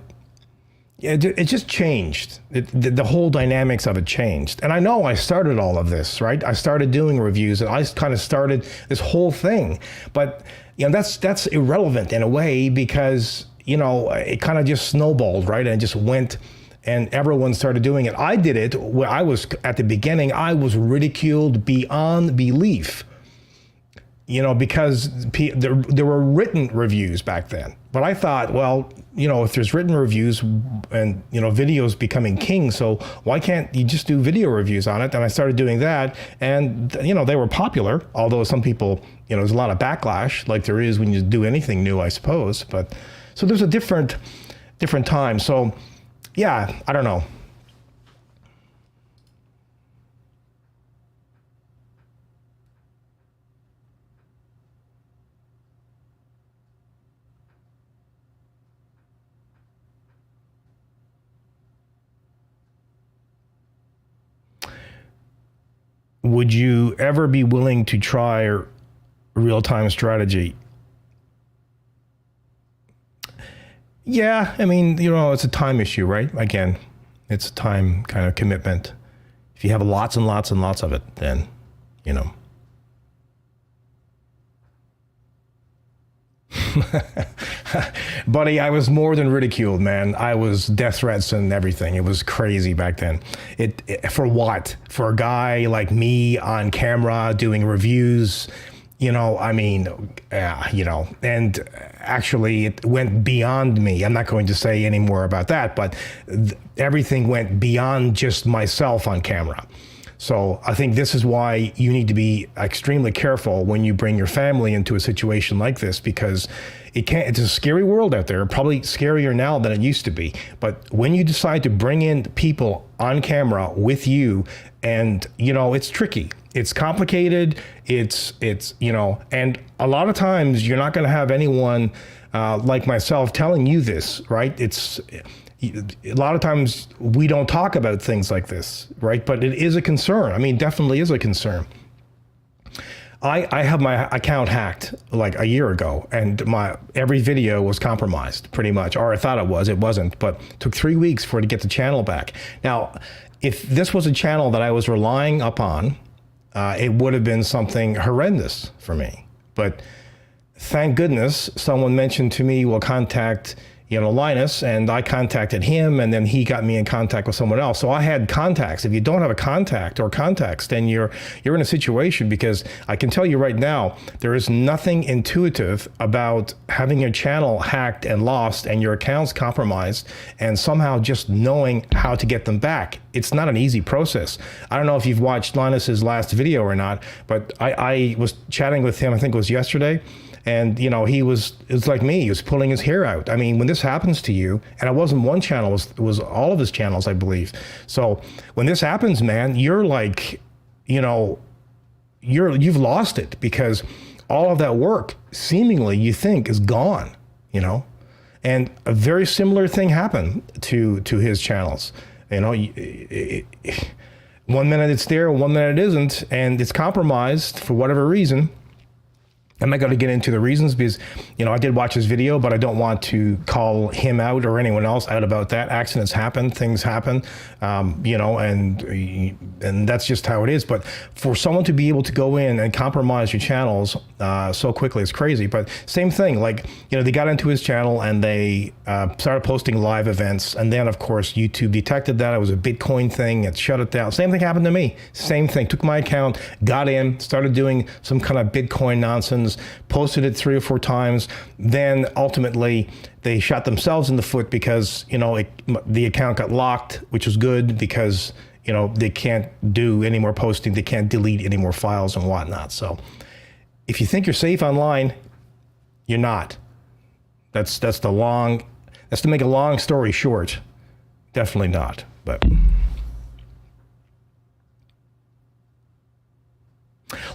Speaker 1: it just changed. The whole dynamics of it changed. And I know I started all of this, right? I started doing reviews and I kind of started this whole thing. But, you know, that's irrelevant in a way because, you know, it kind of just snowballed, right? And it just went and everyone started doing it. I did it where I was, at the beginning, I was ridiculed beyond belief. You know, because there were written reviews back then. But I thought, well, you know, if there's written reviews and, you know, videos becoming king, so why can't you just do video reviews on it? And I started doing that. And, you know, they were popular, although some people, you know, there's a lot of backlash like there is when you do anything new, I suppose. But so there's a different time. So, yeah, I don't know. Would you ever be willing to try real-time strategy? Yeah, I mean, you know, it's a time issue, right? Again, it's a time kind of commitment. If you have lots and lots and lots of it, then, you know. Buddy, I was more than ridiculed, man. I was death threats and everything. It was crazy back then. For what? For a guy like me on camera doing reviews, you know, I mean, you know, and actually it went beyond me. I'm not going to say any more about that, but everything went beyond just myself on camera. So I think this is why you need to be extremely careful when you bring your family into a situation like this, because it's a scary world out there, probably scarier now than it used to be. But when you decide to bring in people on camera with you, and, you know, it's tricky. It's complicated. It's you know, and a lot of times you're not going to have anyone like myself telling you this, right? A lot of times we don't talk about things like this, right? But it is a concern. I mean, definitely is a concern. I have my account hacked like a year ago, and every video was compromised pretty much, or I thought it was. It wasn't, but it took 3 weeks for it to get the channel back. Now, if this was a channel that I was relying upon, it would have been something horrendous for me. But thank goodness someone mentioned to me, well, contact, Linus, and I contacted him, and then he got me in contact with someone else. So I had contacts. If you don't have a contact or contacts, then you're in a situation, because I can tell you right now, there is nothing intuitive about having your channel hacked and lost and your accounts compromised and somehow just knowing how to get them back. It's not an easy process. I don't know if you've watched Linus's last video or not, but I was chatting with him, I think it was yesterday. And, it's like me, he was pulling his hair out. I mean, when this happens to you, and it wasn't one channel, it was all of his channels, I believe. So when this happens, man, you're like, you've lost it, because all of that work seemingly you think is gone, and a very similar thing happened to his channels. 1 minute it's there, 1 minute it isn't, and it's compromised for whatever reason. I'm not going to get into the reasons, because, I did watch his video, but I don't want to call him out or anyone else out about that. Accidents happen, things happen, and that's just how it is. But for someone to be able to go in and compromise your channels so quickly, it's crazy. But same thing, like, they got into his channel and they started posting live events. And then, of course, YouTube detected that it was a Bitcoin thing and shut it down. Same thing happened to me. Same thing. Took my account, got in, started doing some kind of Bitcoin nonsense, posted it 3 or 4 times. Then ultimately they shot themselves in the foot, because the account got locked, which was good, because they can't do any more posting, they can't delete any more files and whatnot. So if you think you're safe online, you're not. That's to make a long story short. Definitely not. But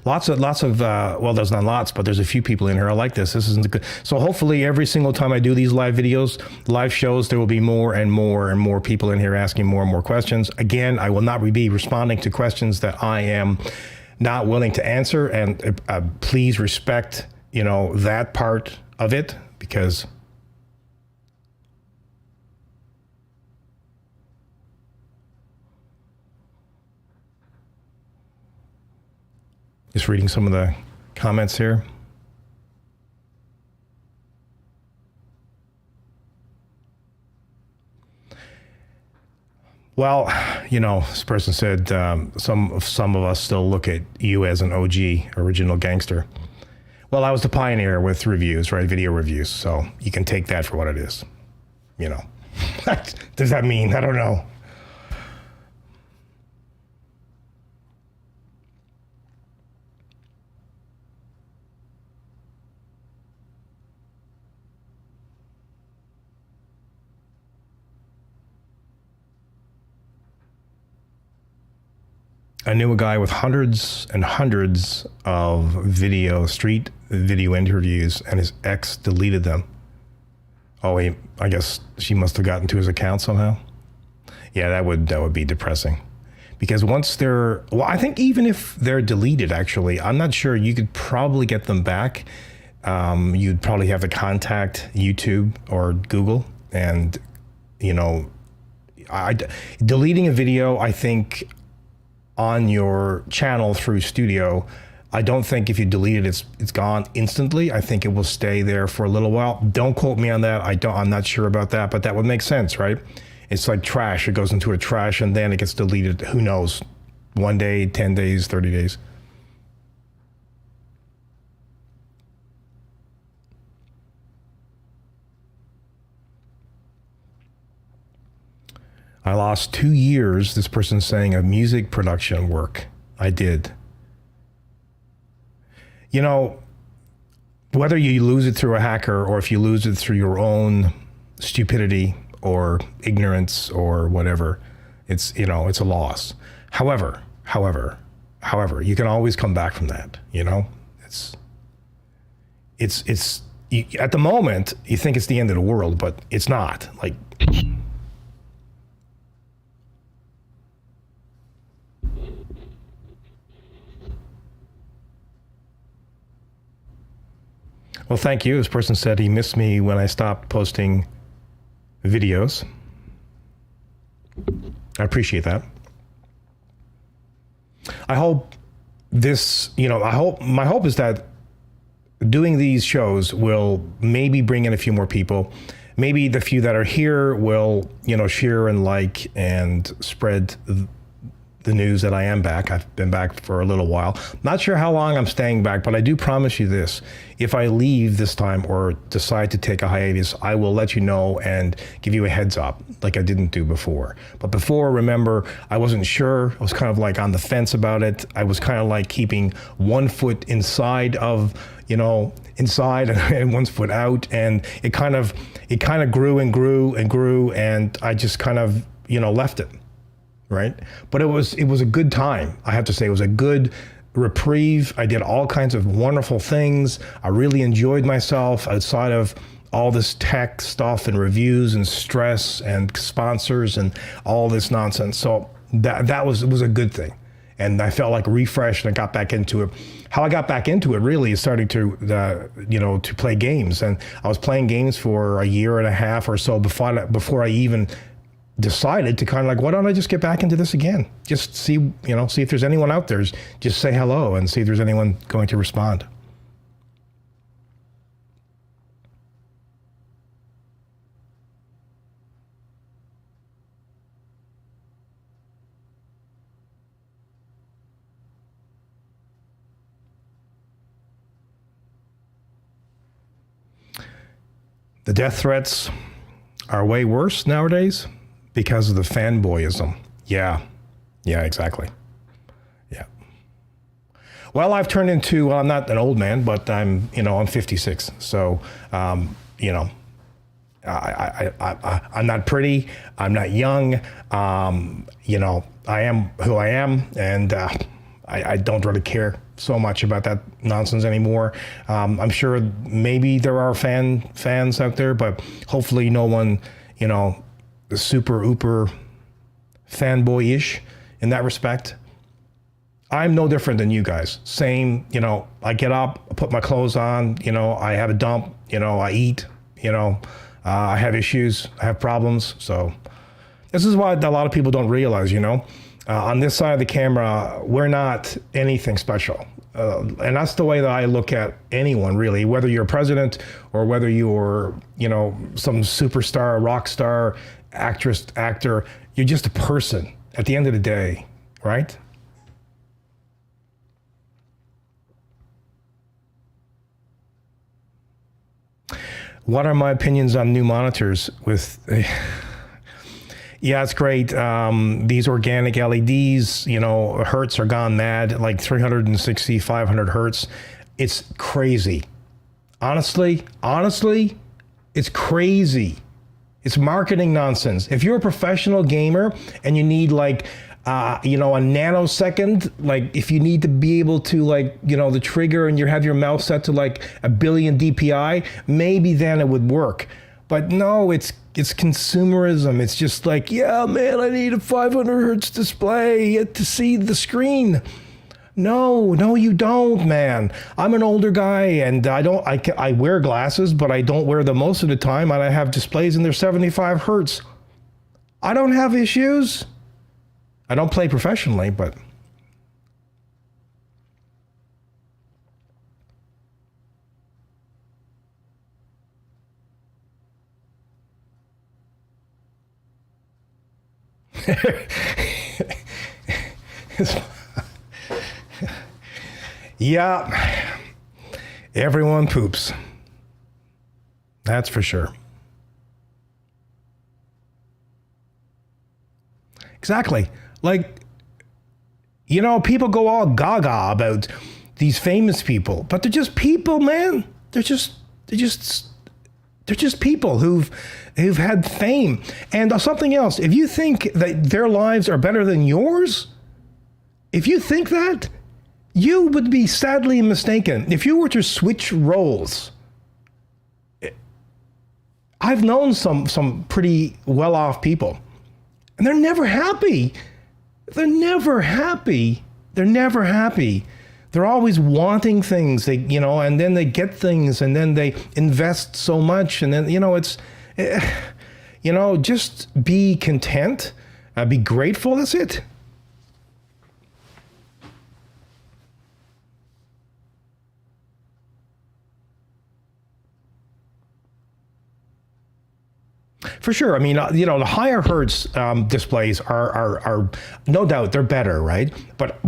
Speaker 1: lots of well, there's not lots, but there's a few people in here. I like this. This isn't good. So hopefully every single time I do these live videos, live shows, there will be more and more and more people in here asking more and more questions. Again, I will not be responding to questions that I am not willing to answer, and please respect, that part of it, because just reading some of the comments here. Well, this person said some of us still look at you as an OG, original gangster. Well, I was the pioneer with reviews, right? Video reviews. So you can take that for what it is. Does that mean? I don't know. I knew a guy with hundreds and hundreds of street video interviews, and his ex deleted them. Oh, I guess she must have gotten to his account somehow. Yeah, that would be depressing. Because once I think even if they're deleted, actually, I'm not sure, you could probably get them back. You'd probably have to contact YouTube or Google, and, deleting a video, I think, on your channel through Studio, I don't think if you delete it, it's gone instantly. I think it will stay there for a little while. Don't quote me on that. I'm not sure about that, but that would make sense, right? It's like trash. It goes into a trash and then it gets deleted. Who knows? 1 day, 10 days, 30 days. I lost 2 years, this person's saying, of music production work. I did. Whether you lose it through a hacker or if you lose it through your own stupidity or ignorance or whatever, it's a loss. However, you can always come back from that. It's at the moment you think it's the end of the world, but it's not. Like, well, thank you. This person said he missed me when I stopped posting videos. I appreciate that. I hope my hope is that doing these shows will maybe bring in a few more people, maybe the few that are here will, share and like and spread the news that I am back. I've been back for a little while. Not sure how long I'm staying back, but I do promise you this. If I leave this time or decide to take a hiatus, I will let you know and give you a heads up like I didn't do before. But before, remember, I wasn't sure. I was kind of like on the fence about it. I was kind of like keeping one foot inside of, inside and one foot out. And it kind of grew and grew and grew. And I just kind of, left it. Right. But it was a good time. I have to say it was a good reprieve. I did all kinds of wonderful things. I really enjoyed myself outside of all this tech stuff and reviews and stress and sponsors and all this nonsense. So that was a good thing. And I felt like refreshed and I got back into it. How I got back into it really is starting to, to play games. And I was playing games for a year and a half or so before I even decided to kind of like, why don't I just get back into this again? Just see if there's anyone out there. Just say hello and see if there's anyone going to respond. The death threats are way worse nowadays because of the fanboyism. Yeah, exactly. Yeah. Well, I've turned into, I'm not an old man, but I'm 56. So, I'm not pretty. I'm not young. I am who I am. And I don't really care so much about that nonsense anymore. I'm sure maybe there are fans out there, but hopefully no one, super ooper fanboy-ish in that respect. I'm no different than you guys. Same, I get up, I put my clothes on, I have a dump, I eat, I have issues, I have problems. So this is what a lot of people don't realize, on this side of the camera, we're not anything special. And that's the way that I look at anyone, really, whether you're president or whether you're, some superstar, rock star, actress, actor, you're just a person at the end of the day, right? What are my opinions on new monitors with... Yeah, it's great. These organic LEDs, hertz are gone mad, like 360, 500 hertz. It's crazy. Honestly, it's crazy. It's marketing nonsense. If you're a professional gamer and you need like, a nanosecond, like if you need to be able to the trigger and you have your mouse set to like 1 billion DPI, maybe then it would work. But no, it's consumerism. It's just like, yeah, man, I need a 500 hertz display to see the screen. No, you don't, man. I'm an older guy and I wear glasses, but I don't wear them most of the time. And I have displays and they're 75 hertz. I don't have issues. I don't play professionally, but... Yeah, everyone poops. That's for sure. Exactly. Like, people go all gaga about these famous people, but they're just people, man. They're just people who've had fame. And something else, if you think that their lives are better than yours, if you think that, you would be sadly mistaken. If you were to switch roles, I've known some pretty well-off people, and they're never happy. They're never happy. They're always wanting things, and then they get things, and then they invest so much, and then, just be content, be grateful, that's it. for sure. I mean, the higher hertz displays are no doubt they're better, right? But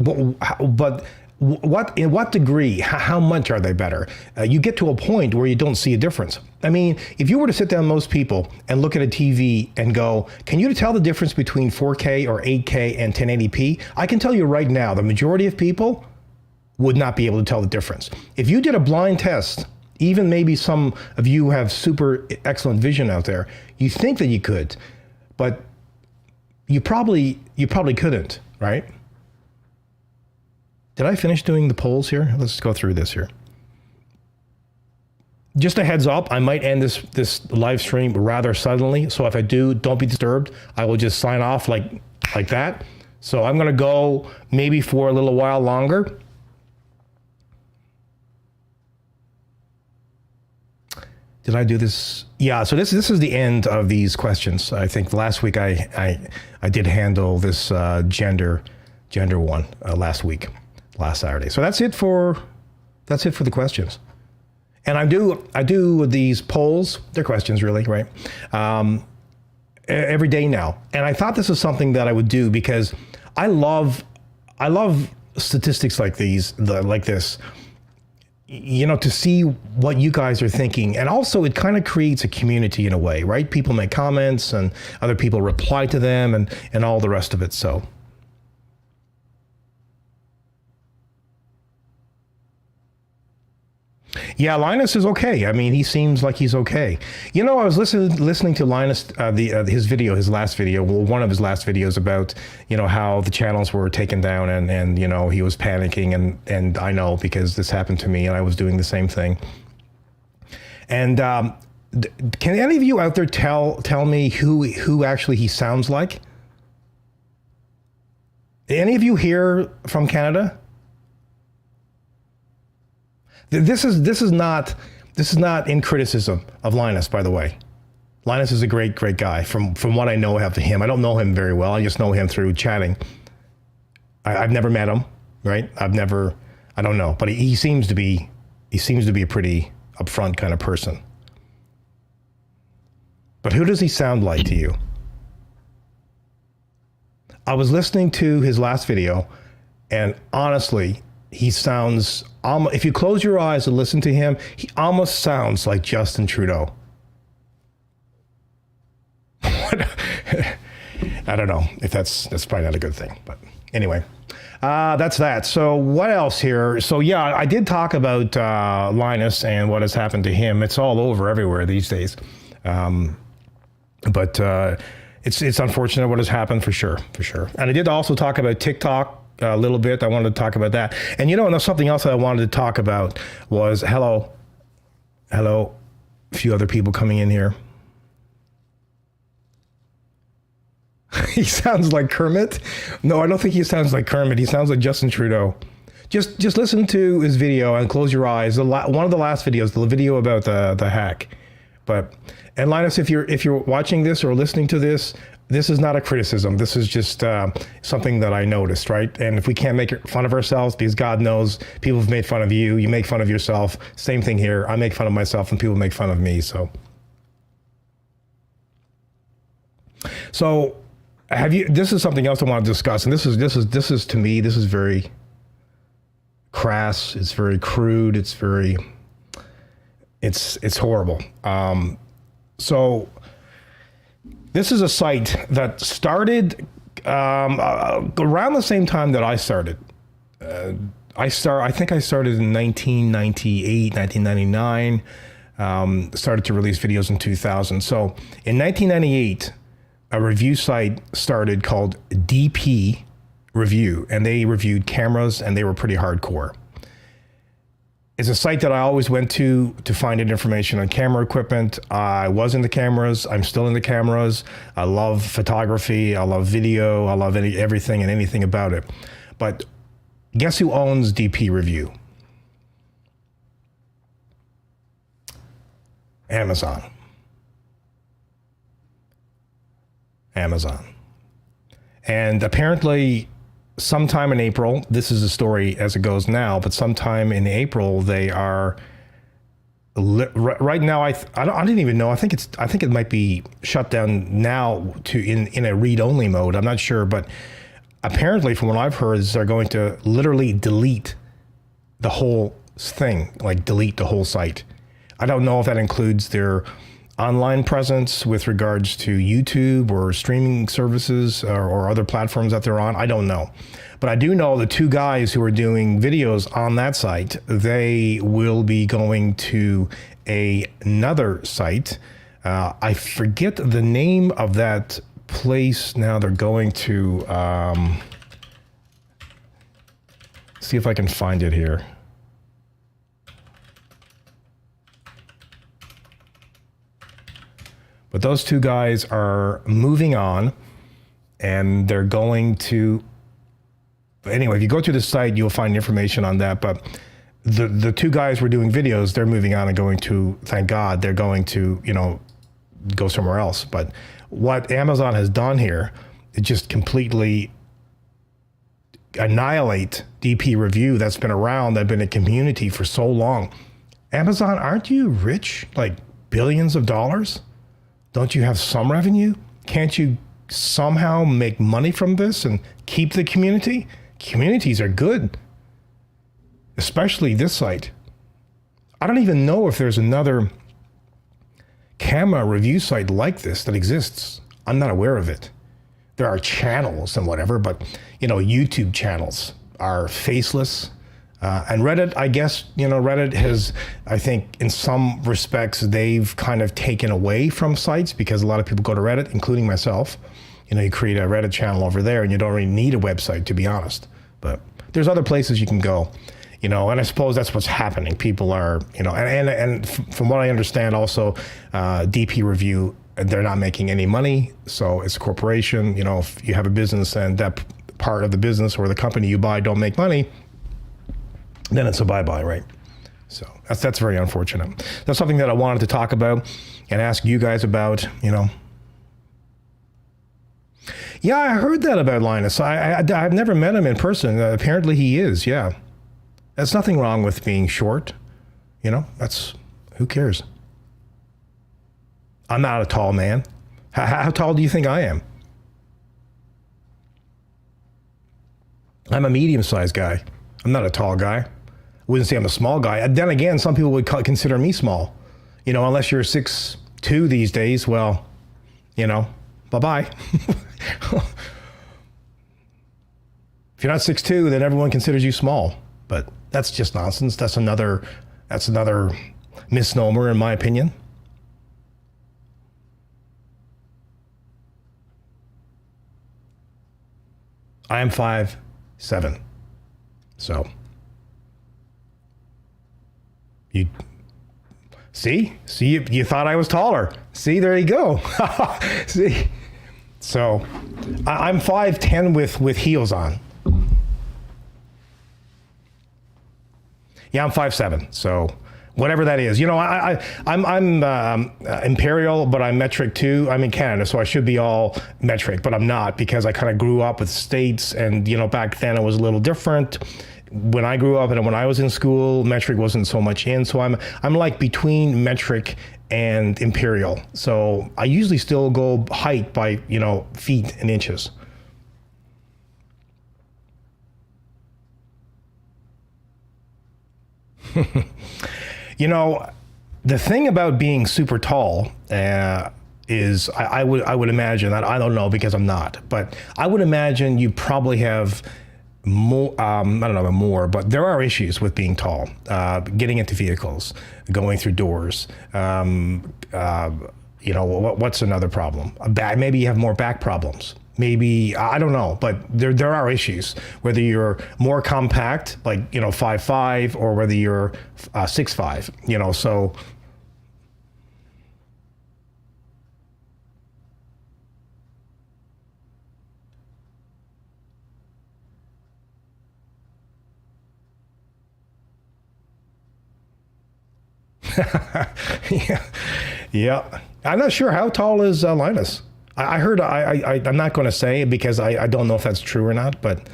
Speaker 1: in what degree? How much are they better? You get to a point where you don't see a difference. I mean, if you were to sit down most people and look at a TV and go, can you tell the difference between 4K or 8K and 1080p? I can tell you right now, the majority of people would not be able to tell the difference. If you did a blind test, even maybe some of you have super excellent vision out there, you think that you could, but you probably couldn't, right? Did I finish doing the polls here? Let's go through this here. Just a heads up, I might end this live stream rather suddenly. So if I do, don't be disturbed. I will just sign off like that. So I'm gonna go maybe for a little while longer. Did I do this? Yeah, so this is the end of these questions. I think last week I did handle this gender one last Saturday. So that's it for the questions. And I do these polls. They're questions really, right? Every day now. And I thought this was something that I would do because I love statistics like this. To see what you guys are thinking. And also it kind of creates a community in a way, right? People make comments and other people reply to them and all the rest of it. So. Yeah, Linus is okay. I mean, he seems like he's okay. I was listening to Linus, his last video, one of his last videos about, how the channels were taken down and he was panicking and I know because this happened to me and I was doing the same thing. And can any of you out there tell me who actually he sounds like? Any of you here from Canada? This is not in criticism of Linus, by the way. Linus is a great guy from what I know of him. I don't know him very well. I just know him through chatting. I've never met him, right? I don't know, but he seems to be a pretty upfront kind of person. But who does he sound like to you? I was listening to his last video, and honestly, he sounds, if you close your eyes and listen to him, he almost sounds like Justin Trudeau. I don't know if that's probably not a good thing, but anyway, that's that. So what else here? So yeah, I did talk about Linus and what has happened to him. It's all over everywhere these days. But it's unfortunate what has happened for sure. And I did also talk about TikTok a little bit. I wanted to talk about that. And and something else that I wanted to talk about was, hello, a few other people coming in here. He sounds like Kermit. No, I don't think he sounds like Kermit. He sounds like Justin Trudeau. Just listen to his video and close your eyes. One of the last videos, the video about the hack. And Linus, if you're watching this or listening to this, this is not a criticism. This is just something that I noticed, right? And if we can't make fun of ourselves, because God knows people have made fun of you, you make fun of yourself. Same thing here. I make fun of myself and people make fun of me. So this is something else I want to discuss. And this is to me, this is very crass. It's very crude. It's horrible. So this is a site that started around the same time that I started. I think I started in 1998, 1999. Started to release videos in 2000. So in 1998, a review site started called DP Review, and they reviewed cameras, and they were pretty hardcore. It's a site that I always went to find information on camera equipment. I was into cameras. I'm still into cameras. I love photography. I love video. I love everything and anything about it. But guess who owns DP Review? Amazon. And apparently, sometime in April, this is the story as it goes now, but sometime in April, they are Right now, I didn't even know. I think it might be shut down now in a read-only mode. I'm not sure, but apparently, from what I've heard, is they're going to literally delete the whole thing, like delete the whole site. I don't know if that includes their online presence with regards to YouTube or streaming services or other platforms that they're on. I don't know. But I do know the two guys who are doing videos on that site, they will be going to another site. I forget the name of that place now. They're going to see if I can find it here. But those two guys are moving on, and they're going to... Anyway, if you go to the site, you'll find information on that. But the two guys were doing videos. They're moving on and going to, thank God, they're going to, go somewhere else. But what Amazon has done here, it just completely annihilate DP Review that's been around, that's been a community for so long. Amazon, aren't you rich? Like billions of dollars? Don't you have some revenue? Can't you somehow make money from this and keep the community? Communities are good, especially this site. I don't even know if there's another camera review site like this that exists. I'm not aware of it. There are channels and whatever, but YouTube channels are faceless. And Reddit, I guess, Reddit has, I think in some respects, they've kind of taken away from sites because a lot of people go to Reddit, including myself. You create a Reddit channel over there and you don't really need a website, to be honest. But there's other places you can go, and I suppose that's what's happening. People are, and from what I understand also, DP Review, they're not making any money. So it's a corporation, if you have a business and that part of the business or the company you buy don't make money, then it's a bye-bye, right? So that's very unfortunate. That's something that I wanted to talk about and ask you guys about, Yeah, I heard that about Linus. I've never met him in person. Apparently he is, yeah. There's nothing wrong with being short. Who cares? I'm not a tall man. How tall do you think I am? I'm a medium-sized guy. I'm not a tall guy. I wouldn't say I'm a small guy. Then again, some people would consider me small. Unless you're 6'2" these days, well, bye-bye. If you're not 6'2", then everyone considers you small. But that's just nonsense. That's another misnomer, in my opinion. I am 5'7". So you you thought I was taller. See, there you go. See, so I'm 5'10" with heels on. Yeah, I'm 5'7", so whatever that is. I'm imperial, but I'm metric too. I'm in Canada, so I should be all metric, but I'm not because I kind of grew up with states, and back then it was a little different. When I grew up and when I was in school, metric wasn't so much in, so I'm like between metric and imperial. So I usually still go height by feet and inches. The thing about being super tall is I would imagine that, I don't know because I'm not, but I would imagine you probably have more, I don't know more, but there are issues with being tall, getting into vehicles, going through doors. What's another problem? Maybe you have more back problems. Maybe, I don't know, but there are issues, whether you're more compact, like, 5'5", or whether you're 6'5", so. Yeah. I'm not sure how tall is Linus. I heard, I'm not going to say it because I don't know if that's true or not, but,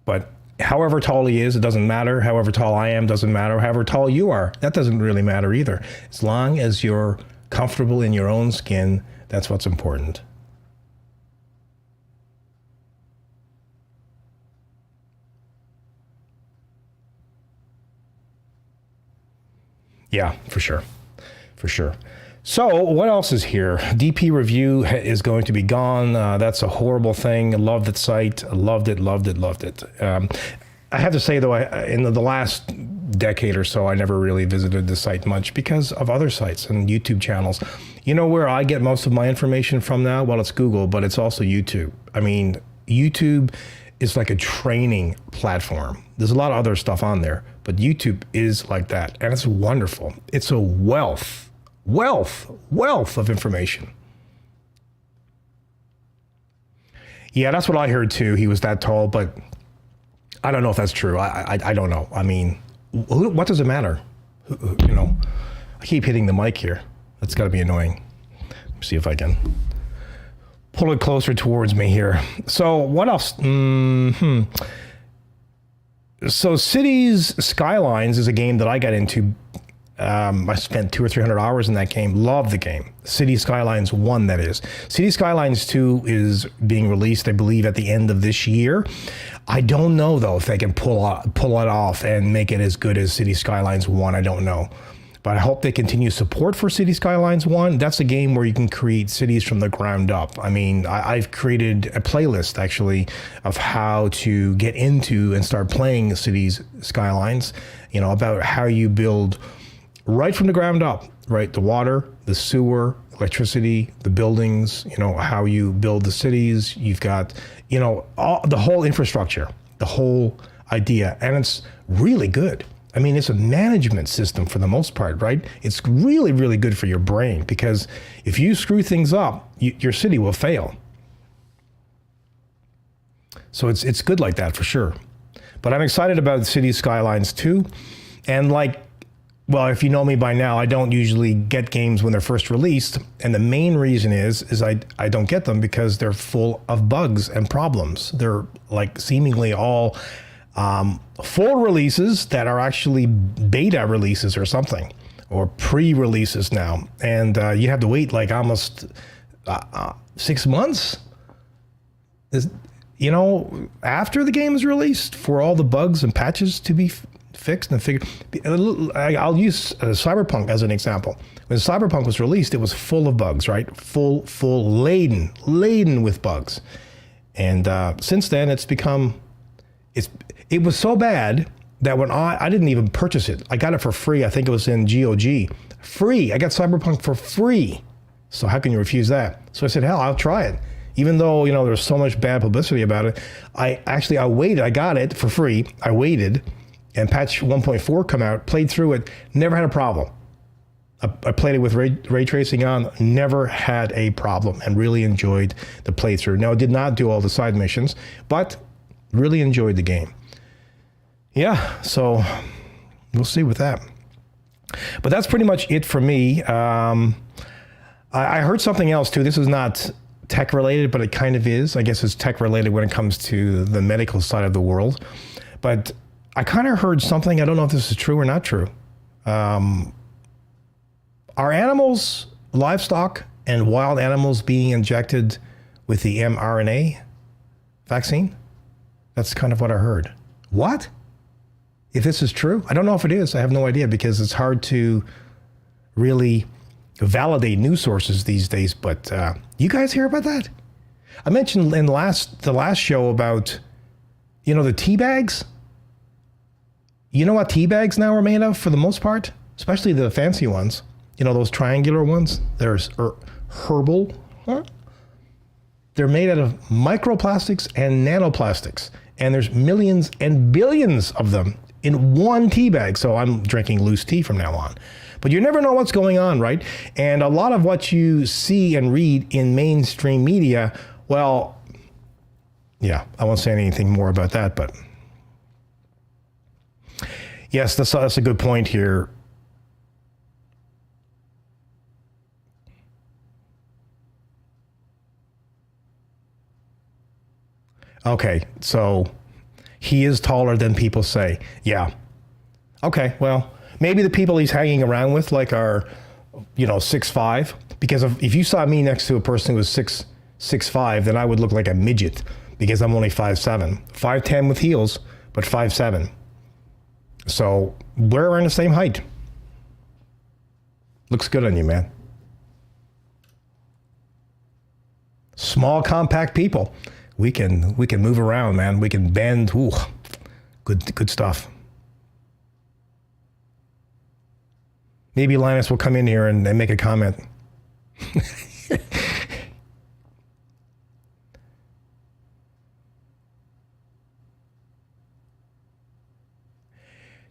Speaker 1: But however tall he is, it doesn't matter. However tall I am, doesn't matter. However tall you are, that doesn't really matter either. As long as you're comfortable in your own skin, that's what's important. Yeah, for sure. For sure. So what else is here? DP review is going to be gone. That's a horrible thing. Loved that site. Loved it, loved it, loved it. I have to say, though, in the last decade or so, I never really visited the site much because of other sites and YouTube channels. You know where I get most of my information from now? Well, it's Google, but it's also YouTube. I mean, YouTube is like a training platform. There's a lot of other stuff on there, but YouTube is like that. And it's wonderful. It's a wealth of information. Yeah, that's what I heard too. He was that tall, but I don't know if that's true. I don't know. I mean, what does it matter? You know, I keep hitting the mic here. That's got to be annoying. Let me see if I can pull it closer towards me here. So what else? So Cities Skylines is a game that I got into. I spent 200 or 300 hours in that game. Love the game. City Skylines 1, that is. City Skylines 2 is being released, I believe, at the end of this year. I don't know, though, if they can pull it off and make it as good as City Skylines 1. I don't know. But I hope they continue support for City Skylines 1. That's a game where you can create cities from the ground up. I mean, I've created a playlist, actually, of how to get into and start playing Cities Skylines, you know, about how you build right from the ground up, right? The water, the sewer, electricity, the buildings, you know, how you build the cities. You've got, you know, the whole infrastructure, the whole idea. And it's really good. I mean, it's a management system for the most part, right? It's really, really good for your brain because if you screw things up, your city will fail. So it's good like that for sure. But I'm excited about Cities Skylines 2. And like, well, if you know me by now, I don't usually get games when they're first released. And the main reason is I don't get them because they're full of bugs and problems. They're like seemingly all full releases that are actually beta releases or something, or pre-releases now. And you have to wait like almost 6 months, you know, after the game is released for all the bugs and patches to be fixed and figured. I'll use Cyberpunk as an example. When Cyberpunk was released, it was full of bugs, right? Full laden with bugs. And since then, it was so bad that when I didn't even purchase it. I got it for free. I think it was in GOG. Free. I got Cyberpunk for free. So how can you refuse that? So I said, hell, I'll try it. Even though, you know, there's so much bad publicity about it, I waited. I got it for free. I waited. And patch 1.4 come out, played through it, never had a problem. I played it with ray tracing on, never had a problem, and really enjoyed the playthrough. Now, I did not do all the side missions, but really enjoyed the game. Yeah, so we'll see with that. But that's pretty much it for me. I heard something else, too. This is not tech related, but it kind of is. I guess it's tech related when it comes to the medical side of the world. But I kind of heard something, I don't know if this is true or not true. Are animals, livestock, and wild animals being injected with the mRNA vaccine? That's kind of what I heard. What? If this is true? I don't know if it is. I have no idea because it's hard to really validate news sources these days. But you guys hear about that? I mentioned in the last show about, you know, the tea bags. You know what tea bags now are made of for the most part? Especially the fancy ones. You know, those triangular ones? There's herbal. Huh? They're made out of microplastics and nanoplastics. And there's millions and billions of them in one tea bag. So I'm drinking loose tea from now on. But you never know what's going on, right? And a lot of what you see and read in mainstream media, well, yeah, I won't say anything more about that, but yes, that's a good point here. Okay, so He is taller than people say. Yeah. Okay, well, maybe the people he's hanging around with like are, 6'5", because if you saw me next to a person who was 6'5", then I would look like a midget because I'm only 5'7", 5'10" with heels, but 5'7". So we're in the same height. Looks good on you, man. Small, compact people. We can move around, man. We can bend. Ooh, good stuff. Maybe Linus will come in here and make a comment.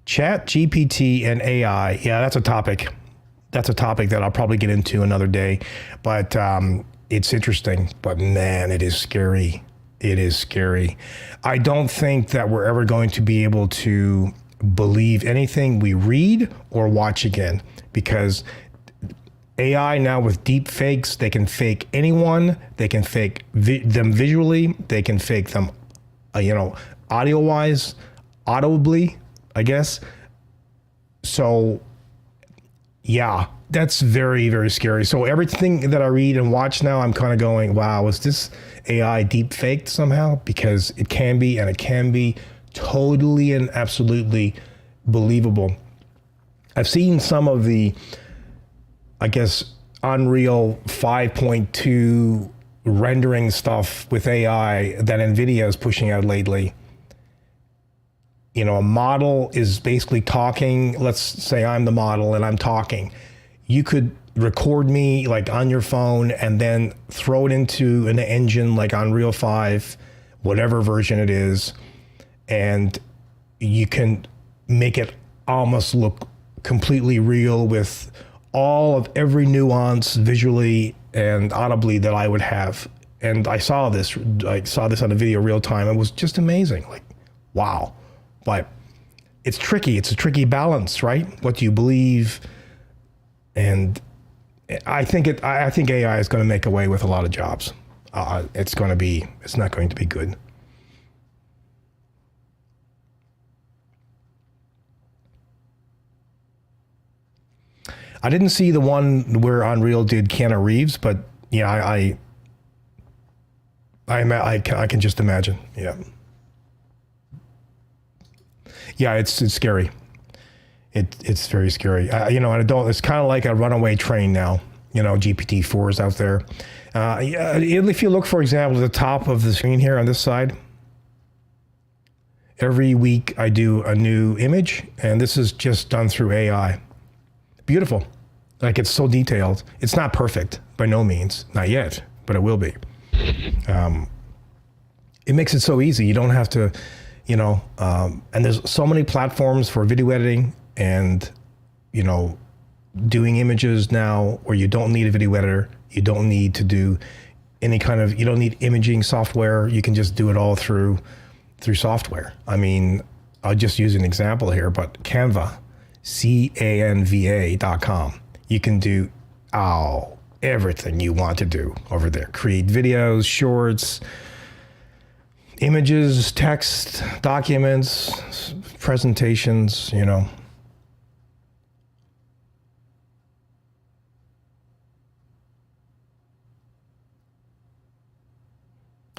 Speaker 1: Chat, GPT, and AI. Yeah, that's a topic. That's a topic that I'll probably get into another day. But it's interesting. But man, it is scary. It is scary. I don't think that we're ever going to be able to believe anything we read or watch again, because AI now with deep fakes, they can fake anyone. They can fake them visually. They can fake them, audio-wise, audibly, I guess. So, yeah, that's very, very scary. So everything that I read and watch now, I'm kind of going, wow, is this AI deep faked somehow? Because it can be, and it can be totally and absolutely believable. I've seen some of the, I guess, Unreal 5.2 rendering stuff with AI that NVIDIA is pushing out lately. A model is basically talking. Let's say I'm the model and I'm talking. You could record me like on your phone and then throw it into an engine like Unreal 5, whatever version it is, and you can make it almost look completely real with all of every nuance visually and audibly that I would have. And I saw this on a video real time. It was just amazing. Like, wow. But it's tricky. It's a tricky balance, right? What do you believe? And I think AI is going to make away with a lot of jobs. It's not going to be good. I didn't see the one where Unreal did Keanu Reeves, but yeah, I can just imagine. Yeah. Yeah, it's scary. It's very scary. It's kind of like a runaway train now. GPT-4 is out there. If you look, for example, at the top of the screen here on this side, every week I do a new image, and this is just done through AI. Beautiful. Like, it's so detailed. It's not perfect by no means, not yet, but it will be. It makes it so easy. You don't have to, and there's so many platforms for video editing and, doing images now where you don't need a video editor. You don't need to do you don't need imaging software. You can just do it all through software. I mean, I'll just use an example here, but Canva, Canva.com. You can do everything you want to do over there. Create videos, shorts, images, text, documents, presentations,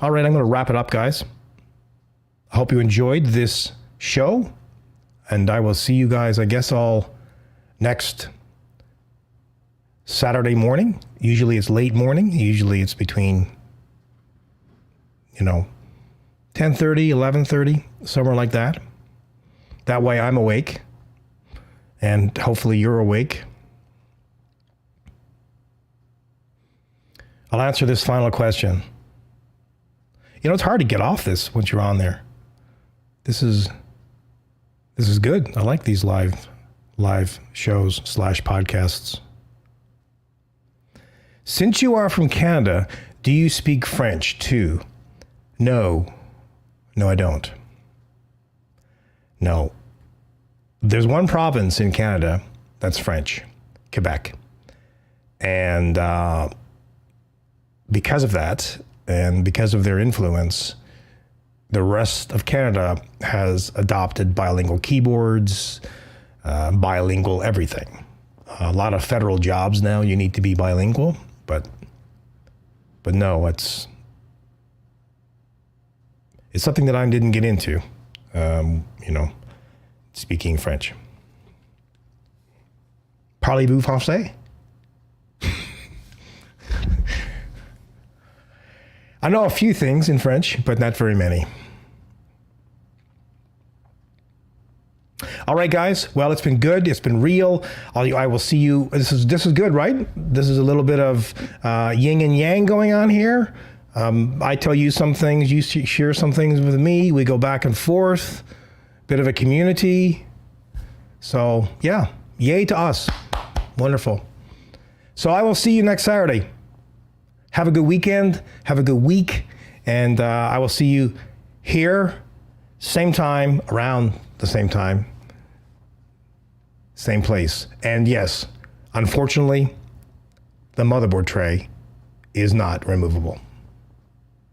Speaker 1: All right, I'm going to wrap it up, guys. I hope you enjoyed this show, and I will see you guys, I guess, all next Saturday morning. Usually it's late morning. Usually it's between, 10:30, 11:30, somewhere like that. That way I'm awake, and hopefully you're awake. I'll answer this final question. It's hard to get off this once you're on there. This is good. I like these live shows / podcasts. Since you are from Canada, do you speak French too? No, I don't. No. There's one province in Canada that's French, Quebec. And because of that, and because of their influence, the rest of Canada has adopted bilingual keyboards, bilingual everything. A lot of federal jobs now, you need to be bilingual, but no, it's something that I didn't get into, speaking French. Parlez-vous français? I know a few things in French, but not very many. All right, guys. Well, it's been good. It's been real. I will see you. This is good, right? This is a little bit of yin and yang going on here. I tell you some things. You share some things with me. We go back and forth. Bit of a community. So, yeah. Yay to us. Wonderful. So I will see you next Saturday. Have a good weekend. Have a good week. And I will see you here, same time, around the same time, same place. And yes, unfortunately, the motherboard tray is not removable.